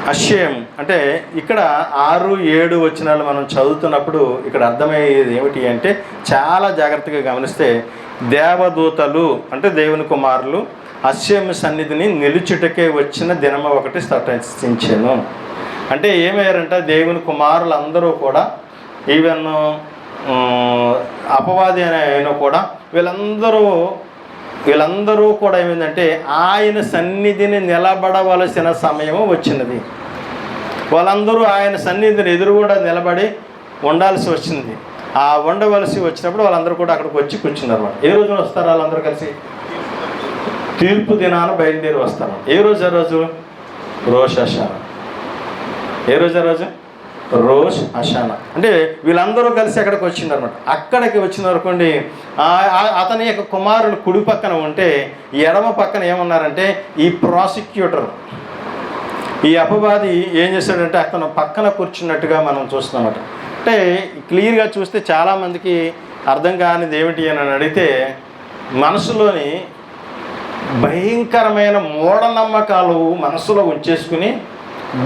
హషేము అంటే ఇక్కడ 6, 7 వచనాలు మనం చదువుతున్నప్పుడు ఇక్కడ అర్థమయ్యేది ఏమిటి అంటే, చాలా జాగ్రత్తగా గమనిస్తే, దేవదూతలు అంటే దేవుని కుమారులు హషేము సన్నిధిని నిలుచుటకే వచ్చిన దినము ఒకటి తటస్థించెను. అంటే ఏమయ్యారంటే దేవుని కుమారులు అందరూ కూడా, ఈవెన్ అపవాది అనే ఆయన కూడా, వీళ్ళందరూ కూడా ఏమైందంటే ఆయన సన్నిధిని నిలబడవలసిన సమయము వచ్చినది. వాళ్ళందరూ ఆయన సన్నిధిని ఎదురుగుండా నిలబడి ఉండాల్సి వచ్చింది. ఆ ఉండవలసి వచ్చినప్పుడు వాళ్ళందరూ కూడా అక్కడికి వచ్చి కూర్చున్నారు. ఏ రోజున వస్తారు వాళ్ళందరూ కలిసి? తీర్పు దినాన బయలుదేరి వస్తారు. ఏ రోజు? ఆ రోజు రోష్ హషానా. ఏ రోజు? ఆ రోజు రోష్ హషానా. అంటే వీళ్ళందరూ కలిసి అక్కడికి వచ్చిందనమాట. అక్కడికి వచ్చిన అనుకోండి, అతని యొక్క కుమారుడు కుడి పక్కన ఉంటే ఎడమ పక్కన ఏమన్నారంటే ఈ ప్రాసిక్యూటర్, ఈ అపవాది ఏం చేశాడంటే అతను పక్కన కూర్చున్నట్టుగా మనం చూస్తున్నామట. అంటే క్లియర్గా చూస్తే చాలామందికి అర్థం కానిది ఏమిటి అని అడిగితే, మనసులోని భయంకరమైన మూఢనమ్మకాలు మనసులో ఉంచేసుకుని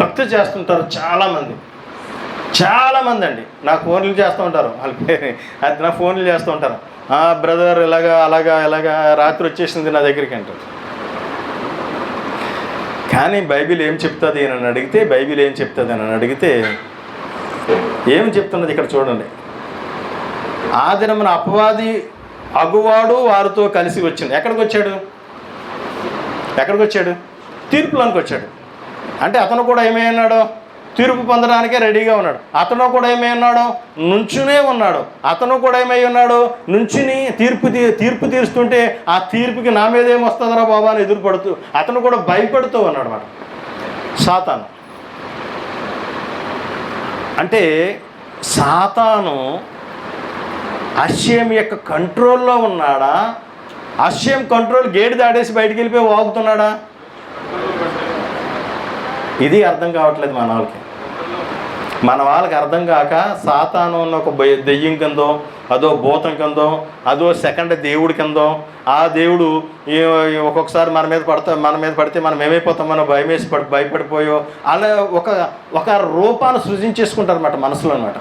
భక్తి చేస్తుంటారు చాలామంది అండి. నాకు ఫోన్లు చేస్తూ ఉంటారు, వాళ్ళ పేరు అది నాకు ఫోన్లు చేస్తూ ఉంటారు, బ్రదర్ అలాగా రాత్రి వచ్చేసింది నా దగ్గరికి అంటారు. కానీ బైబిల్ ఏం చెప్తుంది అని అడిగితే, ఏం చెప్తున్నది ఇక్కడ చూడండి. ఆ దినమున అపవాది అగువాడు వారితో కలిసి వచ్చింది. ఎక్కడికి వచ్చాడు? తీర్పులోనికి వచ్చాడు. అంటే అతను కూడా ఏమైనాడో తీర్పు పొందడానికే రెడీగా ఉన్నాడు. అతను కూడా ఏమైనాడో నుంచునే ఉన్నాడు. అతను కూడా ఏమై ఉన్నాడు, నుంచుని తీర్పు తీరుస్తుంటే ఆ తీర్పుకి నా మీద ఏమొస్తుందరా బాబా అని ఎదురుపడుతూ అతను కూడా భయపడుతూ ఉన్నాడు అన్నమాట. సాతాను అంటే సాతాను అశ్యం యొక్క కంట్రోల్లో ఉన్నాడా, అశ్యం కంట్రోల్ గేటు దాటేసి బయటికి వెళ్ళిపోయి వాగుతున్నాడా? ఇది అర్థం కావట్లేదు మన వాళ్ళకి అర్థం కాక సాతాను ఉన్న ఒక దెయ్యం కిందో, అదో భూతం కిందో, అదో సెకండ్ దేవుడి కిందో, ఆ దేవుడు ఒక్కొక్కసారి మన మీద పడితే మనం ఏమైపోతాం, మనం భయపడిపోయో అలా ఒక రూపాన్ని సృజించేసుకుంటారన్నమాట మనసులో అనమాట.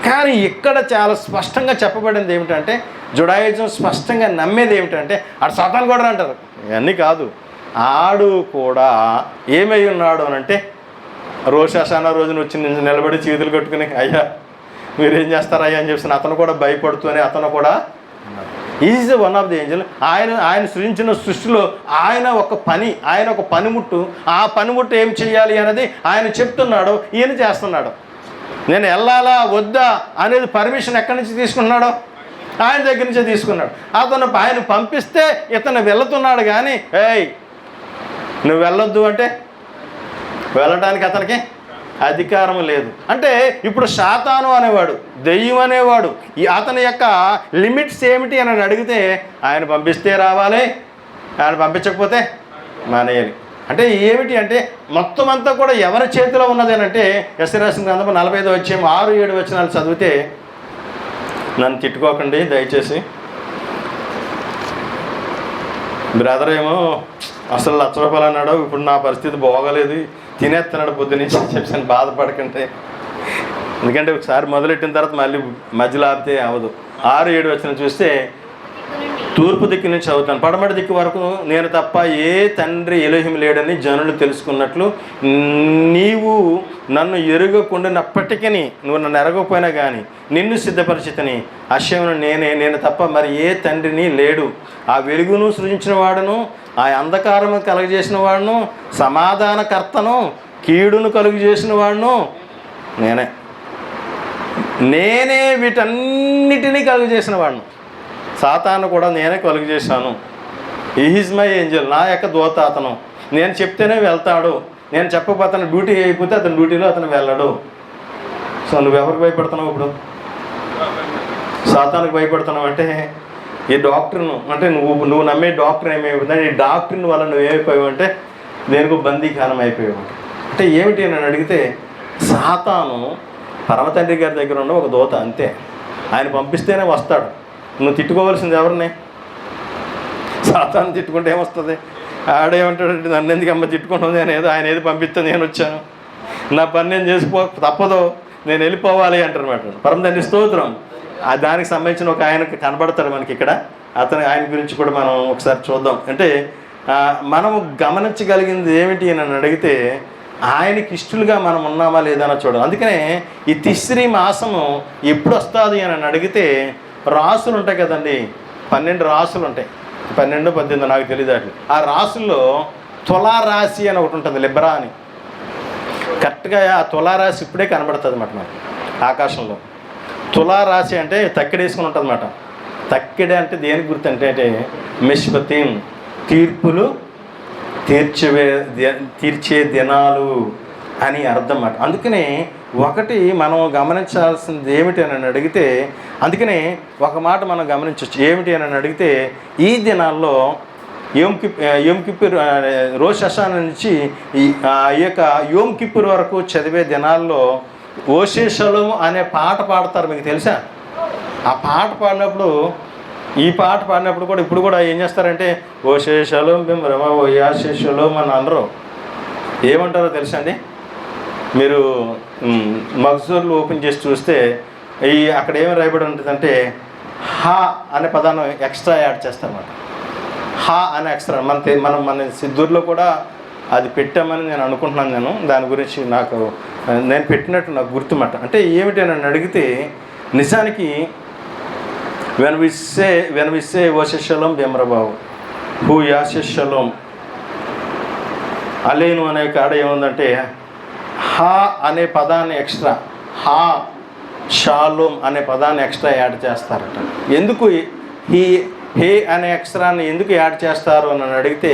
కానీ ఇక్కడ చాలా స్పష్టంగా చెప్పబడింది ఏమిటంటే, జుడాయిజం స్పష్టంగా నమ్మేది ఏమిటంటే ఆడు సాతాను కూడా అంటారు. ఇవన్నీ కాదు, ఆడు కూడా ఏమై ఉన్నాడు అని అంటే, రోషాషానా రోజున వచ్చి నిలబడి చేతులు కట్టుకుని అయ్యా మీరేం చేస్తారయ్యా అని చెప్పి అతను కూడా భయపడుతూనే అతను కూడా is one of the Angel. ఆయన సృజించిన సృష్టిలో ఆయన ఒక పనిముట్టు. ఆ పనిముట్టు ఏం చేయాలి అనేది ఆయన చెప్తున్నాడు, ఈయన చేస్తున్నాడు. నేను వెళ్ళాలా వద్దా అనేది పర్మిషన్ ఎక్కడి నుంచి తీసుకున్నాడో ఆయన దగ్గర నుంచే తీసుకున్నాడు. ఆయన పంపిస్తే ఇతను వెళుతున్నాడు, కానీ ఏయ్ నువ్వు వెళ్ళొద్దు అంటే వెళ్ళడానికి అతనికి అధికారం లేదు. అంటే ఇప్పుడు సాతాను అనేవాడు, దెయ్యం అనేవాడు, అతని యొక్క లిమిట్స్ ఏమిటి అని అడిగితే ఆయన పంపిస్తే రావాలి, ఆయన పంపించకపోతే మానేయాలి. అంటే ఏమిటి అంటే మొత్తం అంతా కూడా ఎవరి చేతిలో ఉన్నది అని అంటే, యెషయా గ్రంథం 45 అధ్యాయం 6-7 వచనాలు చదివితే, నన్ను తిట్టుకోకండి దయచేసి, బ్రదర్ ఏమో అసలు ₹1,00,000 అన్నాడు, ఇప్పుడు నా పరిస్థితి బాగోలేదు, తినేస్తున్నాడు పొద్దు నుంచి చెప్పాను, బాధపడకండి. ఎందుకంటే ఒకసారి మొదలెట్టిన తర్వాత మళ్ళీ మధ్యలో ఆపితే అవ్వదు. 6-7 వచనం చూస్తే, తూర్పు దిక్కు నుంచి చదువుతాను, పడమటి దిక్కు వరకు నేను తప్ప ఏ తండ్రి ఎలోహిం లేడని జనులు తెలుసుకున్నట్లు, నీవు నన్ను ఎరుగకుండానప్పటికీ, నువ్వు నన్ను ఎరగకపోయినా కానీ నిన్ను సిద్ధపరిచితని, అశ్యమును నేను తప్ప మరి ఏ తండ్రిని లేడు. ఆ వెలుగును సృజించిన వాడును, ఆ అంధకారము కలుగజేసిన వాడును, సమాధానకర్తను, కీడును కలుగజేసిన వాడును నేనే వీటన్నిటినీ కలుగజేసిన వాడును. సాతాను కూడా నేనే కలుగజేశాను. ఈజ్ మై ఏంజల్, నా యొక్క దూత అతను. నేను చెప్తేనే వెళ్తాడు, నేను చెప్పకపోతే అతను డ్యూటీ అయిపోతే అతని డ్యూటీలో అతను వెళ్ళడు. సో నువ్వెవరికి భయపడుతున్నావు? ఇప్పుడు సాతానికి భయపడుతున్నావు అంటే, ఈ డాక్టర్ను అంటే నువ్వు నమ్మే డాక్టర్ ఏమైపోతుందంటే, ఈ డాక్టర్ని వల్ల నువ్వు ఏమైపోయావు అంటే దేనికో బందీకాలం అయిపోయావు. అంటే ఏమిటి అని అడిగితే, సాతాను పరమతండ్రి గారి దగ్గర ఉన్న ఒక దూత, అంతే. ఆయన పంపిస్తేనే వస్తాడు. నువ్వు తిట్టుకోవాల్సింది ఎవరిని? సాతాను తిట్టుకుంటే ఏమొస్తుంది? ఆడేమంటాడంటే, నన్ను ఎందుకమ్మ తిట్టుకుంటుంది, ఆయన ఏది పంపిస్తే నేను వచ్చాను, నా పని నేను తప్పదు, నేను వెళ్ళిపోవాలి అంటారన్నమాట. పరమతండ్రి స్తోత్రం. దానికి సంబంధించిన ఒక ఆయనకు కనబడతాడు మనకి ఇక్కడ. ఆయన గురించి కూడా మనం ఒకసారి చూద్దాం. అంటే మనము గమనించగలిగింది ఏమిటి అని అడిగితే, ఆయనకి ఇష్టలుగా మనం ఉన్నామా లేదన్నా చూడాలి. అందుకనే ఈ తిస్రీ మాసము ఎప్పుడు వస్తుంది అని అడిగితే, రాసులు ఉంటాయి కదండి, 12 రాసులు ఉంటాయి, 12, 18 నాకు తెలియదు. ఆ రాసుల్లో తులారాశి అని ఒకటి ఉంటుంది, లిబ్రా అని. కరెక్ట్గా ఆ తులారాశి ఇప్పుడే కనబడుతుంది అన్నమాట మనకి ఆకాశంలో. తులారాశి అంటే తక్కిడేసుకుని ఉంటుంది అన్నమాట. తక్కిడే అంటే దేనికి గుర్తు అంటే మిష్పతీం, తీర్పులు తీర్చే దినాలు అని అర్థం అన్నమాట. అందుకనే ఒకటి మనం గమనించాల్సింది ఏమిటి అని అడిగితే, అందుకనే ఒక మాట మనం గమనించవచ్చు. ఏమిటి అని అడిగితే, ఈ దినాల్లో యోమ్ కిప్పూర్ రోష్ హషానా నుంచి ఈ యొక్క యోమ్ కిప్పూర్ వరకు చదివే దినాల్లో ఓషే షలోమ్ అనే పాట పాడతారు, మీకు తెలుసా? ఆ పాట పాడినప్పుడు, ఈ పాట పాడినప్పుడు కూడా ఇప్పుడు కూడా ఏం చేస్తారంటే, ఓషే షలోమ్ బిమ్రమ ఓ యాషే షలోమ్ అని అనరు. ఏమంటారో తెలుసా అండి? మీరు మగ్జూర్లు ఓపెన్ చేసి చూస్తే అక్కడ ఏమి రాయబడి ఉంటుందంటే, హా అనే పదాన్ని ఎక్స్ట్రా యాడ్ చేస్తారన్నమాట. హా అనే ఎక్స్ట్రా మన సిద్ధూరులో కూడా అది పెట్టామని నేను అనుకుంటున్నాను. దాని గురించి నేను పెట్టినట్టు నాకు గుర్తుమాట. అంటే ఏమిటి అని అడిగితే, నిజానికి when we say oseh shalom bimromav hu yaaseh shalom aleinu అనే కాడ ఏముందంటే, హా అనే పదాన్ని ఎక్స్ట్రా, హా షాలోమ్ అనే పదాన్ని ఎక్స్ట్రా యాడ్ చేస్తారట. ఎందుకు హే అనే అక్షరాన్ని ఎందుకు యాడ్ చేస్తారు అని అడిగితే,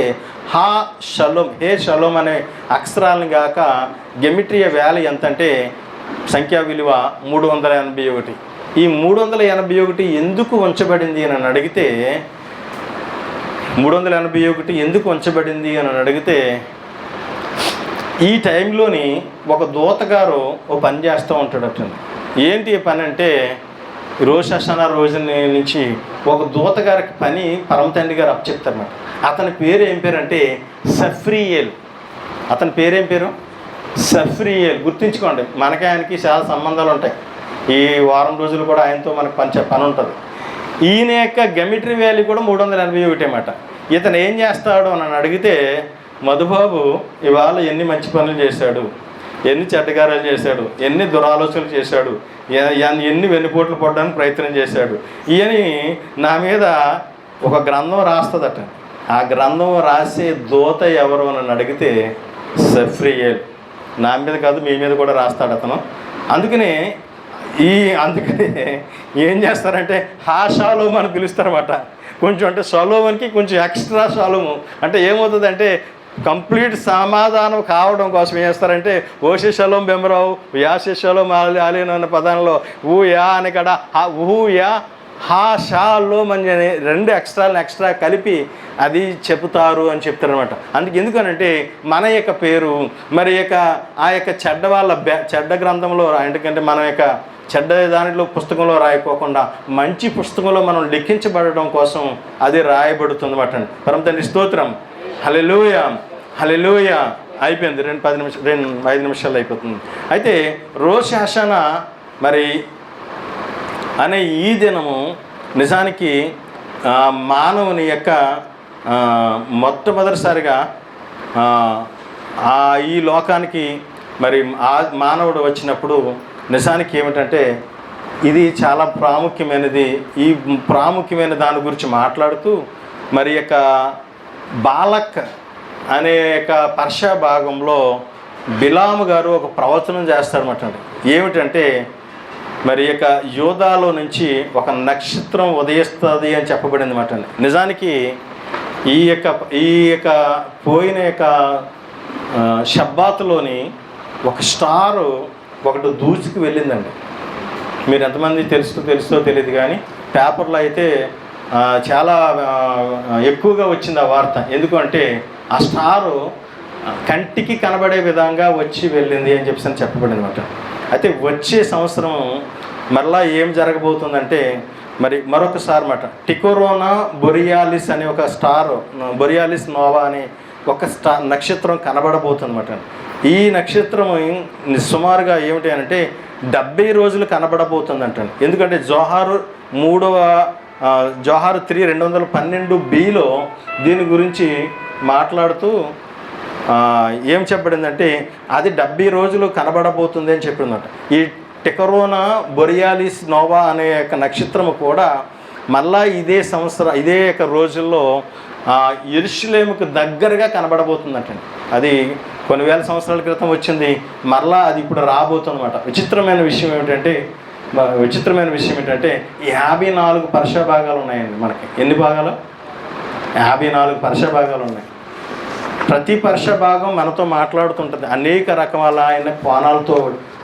హా షలోమ్, హే షలోమ్ అనే అక్షరాలను గాక గెమిట్రియా వాల్యూ ఎంత అంటే సంఖ్యా విలువ 381. ఈ 381 ఎందుకు ఉంచబడింది అని అడిగితే 381 ఎందుకు ఉంచబడింది అని అడిగితే ఈ టైంలోని ఒక దూతగారు ఓ పని చేస్తూ ఉంటాడట. ఏంటి పని అంటే రోష్ హషానా రోజు నుంచి ఒక దూతగారికి పని పరమ తండ్రి గారు అప్పచెప్తారన్నమాట. అతని పేరు ఏం పేరు అంటే సఫ్రియేల్. అతని పేరేం పేరు? సఫ్రియేల్. గుర్తుంచుకోండి, మనకి ఆయనకి చాలా సంబంధాలు ఉంటాయి. ఈ వారం రోజులు కూడా ఆయనతో మనకు పని ఉంటుంది. ఈయన యొక్క గెమిట్రీ వాల్యూ కూడా 381 అన్నమాట. ఇతను ఏం చేస్తాడు అని అడిగితే మధుబాబు ఇవాళ ఎన్ని మంచి పనులు చేశాడు, ఎన్ని చెడ్డగారాలు చేశాడు, ఎన్ని దురాలోచనలు చేశాడు, ఎన్ని వెన్నుపోట్లు పడడానికి ప్రయత్నం చేశాడు, ఈయని నా మీద ఒక గ్రంథం రాస్తుందట. ఆ గ్రంథం రాసే దూత ఎవరు అని అడిగితే సఫ్రియేల్. నా మీద కాదు, మీ మీద కూడా రాస్తాడు అతను. అందుకనే ఏం చేస్తారంటే షాలోము అని పిలుస్తారన్నమాట. కొంచెం అంటే షలోముకి కొంచెం ఎక్స్ట్రా షలోము అంటే ఏమవుతుంది అంటే కంప్లీట్ సమాధానం కావడం కోసం ఏం చేస్తారంటే ఓషే షలోం బెమరావు యాషే షలోం అలీన్ అన్న పదంలో ఊ యా అని కడ ఊ యా హా షాలోం అని 2 ఎక్స్ట్రా కలిపి అది చెబుతారు అని చెప్తారనమాట. అందుకు ఎందుకనంటే మన యొక్క పేరు మరి ఆ యొక్క చెడ్డ వాళ్ళ చెడ్డ గ్రంథంలో ఎందుకంటే మన యొక్క చెడ్డ దానిలో పుస్తకంలో రాయకోకుండా మంచి పుస్తకంలో మనం లిఖించబడడం కోసం అది రాయబడుతుంది అన్నమాట. పరమ తండ్రి స్తోత్రం. హల్లెలూయా హల్లెలూయా. అయిపోయింది, 5 నిమిషాలు అయిపోతుంది. అయితే రోష్ హషానా మరి అనే ఈ దినము నిజానికి మానవుని యొక్క మొట్టమొదటిసారిగా ఈ లోకానికి మరి మానవుడు వచ్చినప్పుడు నిజానికి ఏమిటంటే ఇది చాలా ప్రాముఖ్యమైనది. ఈ ప్రాముఖ్యమైన దాని గురించి మాట్లాడుతూ మరి యొక్క బాలక్ అనే యొక్క పర్షా భాగంలో బిలాము గారు ఒక ప్రవచనం చేస్తారన్నమాట. ఏమిటంటే మరి యొక్క యోధాలో నుంచి ఒక నక్షత్రం ఉదయిస్తుంది అని చెప్పబడింది అన్నమాట. నిజానికి ఈ యొక్క పోయిన యొక్క షబ్బాతులోని ఒక స్టారు ఒకటి దూసుకు వెళ్ళిందండి. మీరు ఎంతమంది తెలుసో తెలియదు కానీ పేపర్లో అయితే చాలా ఎక్కువగా వచ్చింది ఆ వార్త. ఎందుకంటే ఆ స్టారు కంటికి కనబడే విధంగా వచ్చి వెళ్ళింది అని చెప్పబడింది అన్నమాట. అయితే వచ్చే సంవత్సరం మరలా ఏం జరగబోతుందంటే మరి మరొకసారి అన్నమాట టికోరోనా బొరియాలిస్ అనే ఒక స్టార్, బొరియాలిస్ నోవా అనే ఒక నక్షత్రం కనబడబోతుందన్నమాట. ఈ నక్షత్రం సుమారుగా ఏమిటి అంటే 70 రోజులు కనబడబోతుందంట. ఎందుకంటే జోహారు 3:212 దీని గురించి మాట్లాడుతూ ఏం చెప్పబడిందంటే అది 70 రోజులు కనబడబోతుంది అని చెప్పిందట. ఈ టికోరోనా బొరియాలిస్ నోవా అనే యొక్క నక్షత్రము కూడా మళ్ళా ఇదే సంవత్సరం ఇదే యొక్క రోజుల్లో యెరూషలేముకు దగ్గరగా కనబడబోతుందట. అది కొన్ని వేల సంవత్సరాల క్రితం వచ్చింది, మరలా అది ఇప్పుడు రాబోతుందన్నమాట. విచిత్రమైన విషయం ఏమిటంటే 54 పర్షా భాగాలు ఉన్నాయండి మనకి. ఎన్ని భాగాలు? 54 పర్షా భాగాలు ఉన్నాయి. ప్రతి పర్షా భాగం మనతో మాట్లాడుతుంటుంది, అనేక రకాలైన కోణాలతో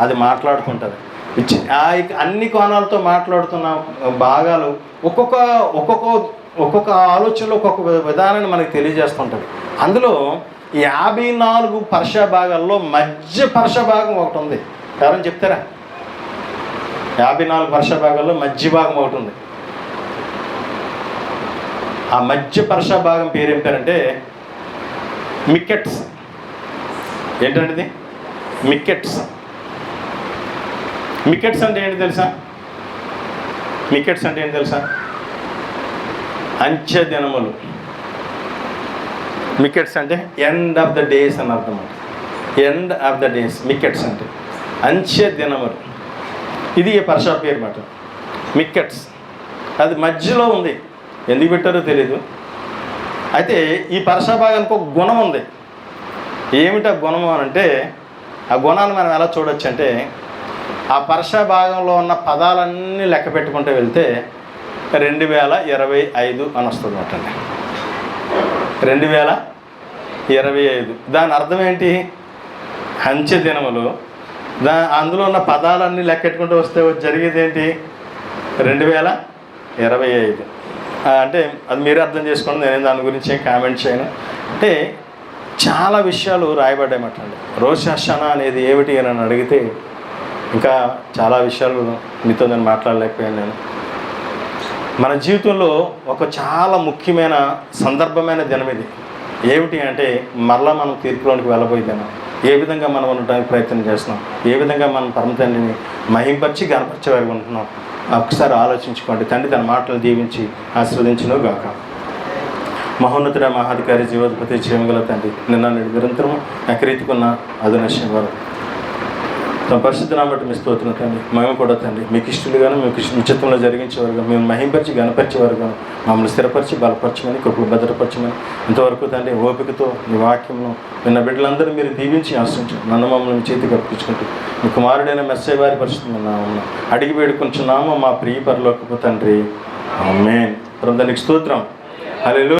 అది మాట్లాడుతుంటుంది. అన్ని కోణాలతో మాట్లాడుతున్న భాగాలు ఒక్కొక్క ఆలోచనలో ఒక్కొక్క విధానాన్ని మనకు తెలియజేస్తుంటుంది. అందులో 54 పర్షా భాగాల్లో మధ్య పర్షా భాగం ఒకటి ఉంది. ఎవరైనా చెప్తారా? 54 పర్షా భాగాల్లో మధ్య భాగం ఒకటి ఉంది. ఆ మధ్య పర్షా భాగం పేరు ఏం పేరంటే మికెట్స్. ఏంటంటే ఇది మికెట్స్. మికెట్స్ అంటే ఏంటి తెలుసా? మికెట్స్ అంటే ఏంటి తెలుసా? అంచె దినములు. మికెట్స్ అంటే ఎండ్ ఆఫ్ ద డేస్ అని అర్థం. ఎండ్ ఆఫ్ ద డేస్ మికెట్స్ అంటే అంచె దినములు. ఇది పర్షా పేరు మాట మికెట్స్. అది మధ్యలో ఉంది, ఎందుకు పెట్టారో తెలీదు. అయితే ఈ పర్షా భాగానికి ఒక గుణం ఉంది. ఏమిటి ఆ గుణము అని అంటే ఆ గుణాన్ని మనం ఎలా చూడొచ్చు అంటే ఆ పర్షా భాగంలో ఉన్న పదాలన్నీ లెక్క పెట్టుకుంటూ వెళ్తే 2025 అని వస్తుంది అన్నమాట. 2025. దాని అర్థం ఏంటి? అంచె దినములు అందులో ఉన్న పదాలన్నీ లెక్కెట్టుకుంటూ వస్తే జరిగేది ఏంటి? 2025. అంటే అది మీరే అర్థం చేసుకోండి, నేను దాని గురించి ఏం కామెంట్ చేయను. అంటే చాలా విషయాలు రాయబడ్డాయన్నమాట. రోష్ హషానా అనేది ఏమిటి అని అడిగితే ఇంకా చాలా విషయాలు మీతో నేను మాట్లాడలేకపోయాను. నేను మన జీవితంలో ఒక చాలా ముఖ్యమైన సందర్భమైన దినం ఇది. ఏమిటి అంటే మరలా మనం తీర్పులోనికి వెళ్ళబోయేదాం. ఏ విధంగా మనం ఉండడానికి ప్రయత్నం చేస్తున్నాం, ఏ విధంగా మనం పరమ తండ్రిని మహింపరిచి గణపరిచేవారు ఉంటున్నాం, ఒకసారి ఆలోచించుకోండి. తండ్రి తన మాటలు దీవించి ఆశీర్వదించును గాక. మహోన్నతుడ మహాధికారి జీవోత్పత్తి చేయగల తండ్రి, నిన్న నిరంతరం ఎకరీతికున్న అదునశ్యం వారు తమ పరిశుద్ధనామం బట్టి మీ స్తోత్రం తండ్రి. మేము కూడా తండ్రి మీకు ఇష్టలుగాను, మీకు ఉచితంలో జరిగించేవారుగా, మేము మహింపరిచి గణపరిచేవారుగా మమ్మల్ని స్థిరపరిచి బలపరచమని, కృపలు భద్రపరచమని, ఇంతవరకు తండ్రి ఓపికతో మీ వాక్యంలో నిన్న బిడ్డలందరూ మీరు దీవించి ఆశ్రయించండి. నన్ను మమ్మల్ని చేతికి అర్పించుకుంటూ మీ కుమారుడైన మెస్సే వారి పరిశుద్ధనామమున అడిగి వేడుకుంటున్నాము మా ప్రియ పరలోకపు తండ్రి. ఆమేన్. దానికి స్తోత్రం. హల్లెలూయా.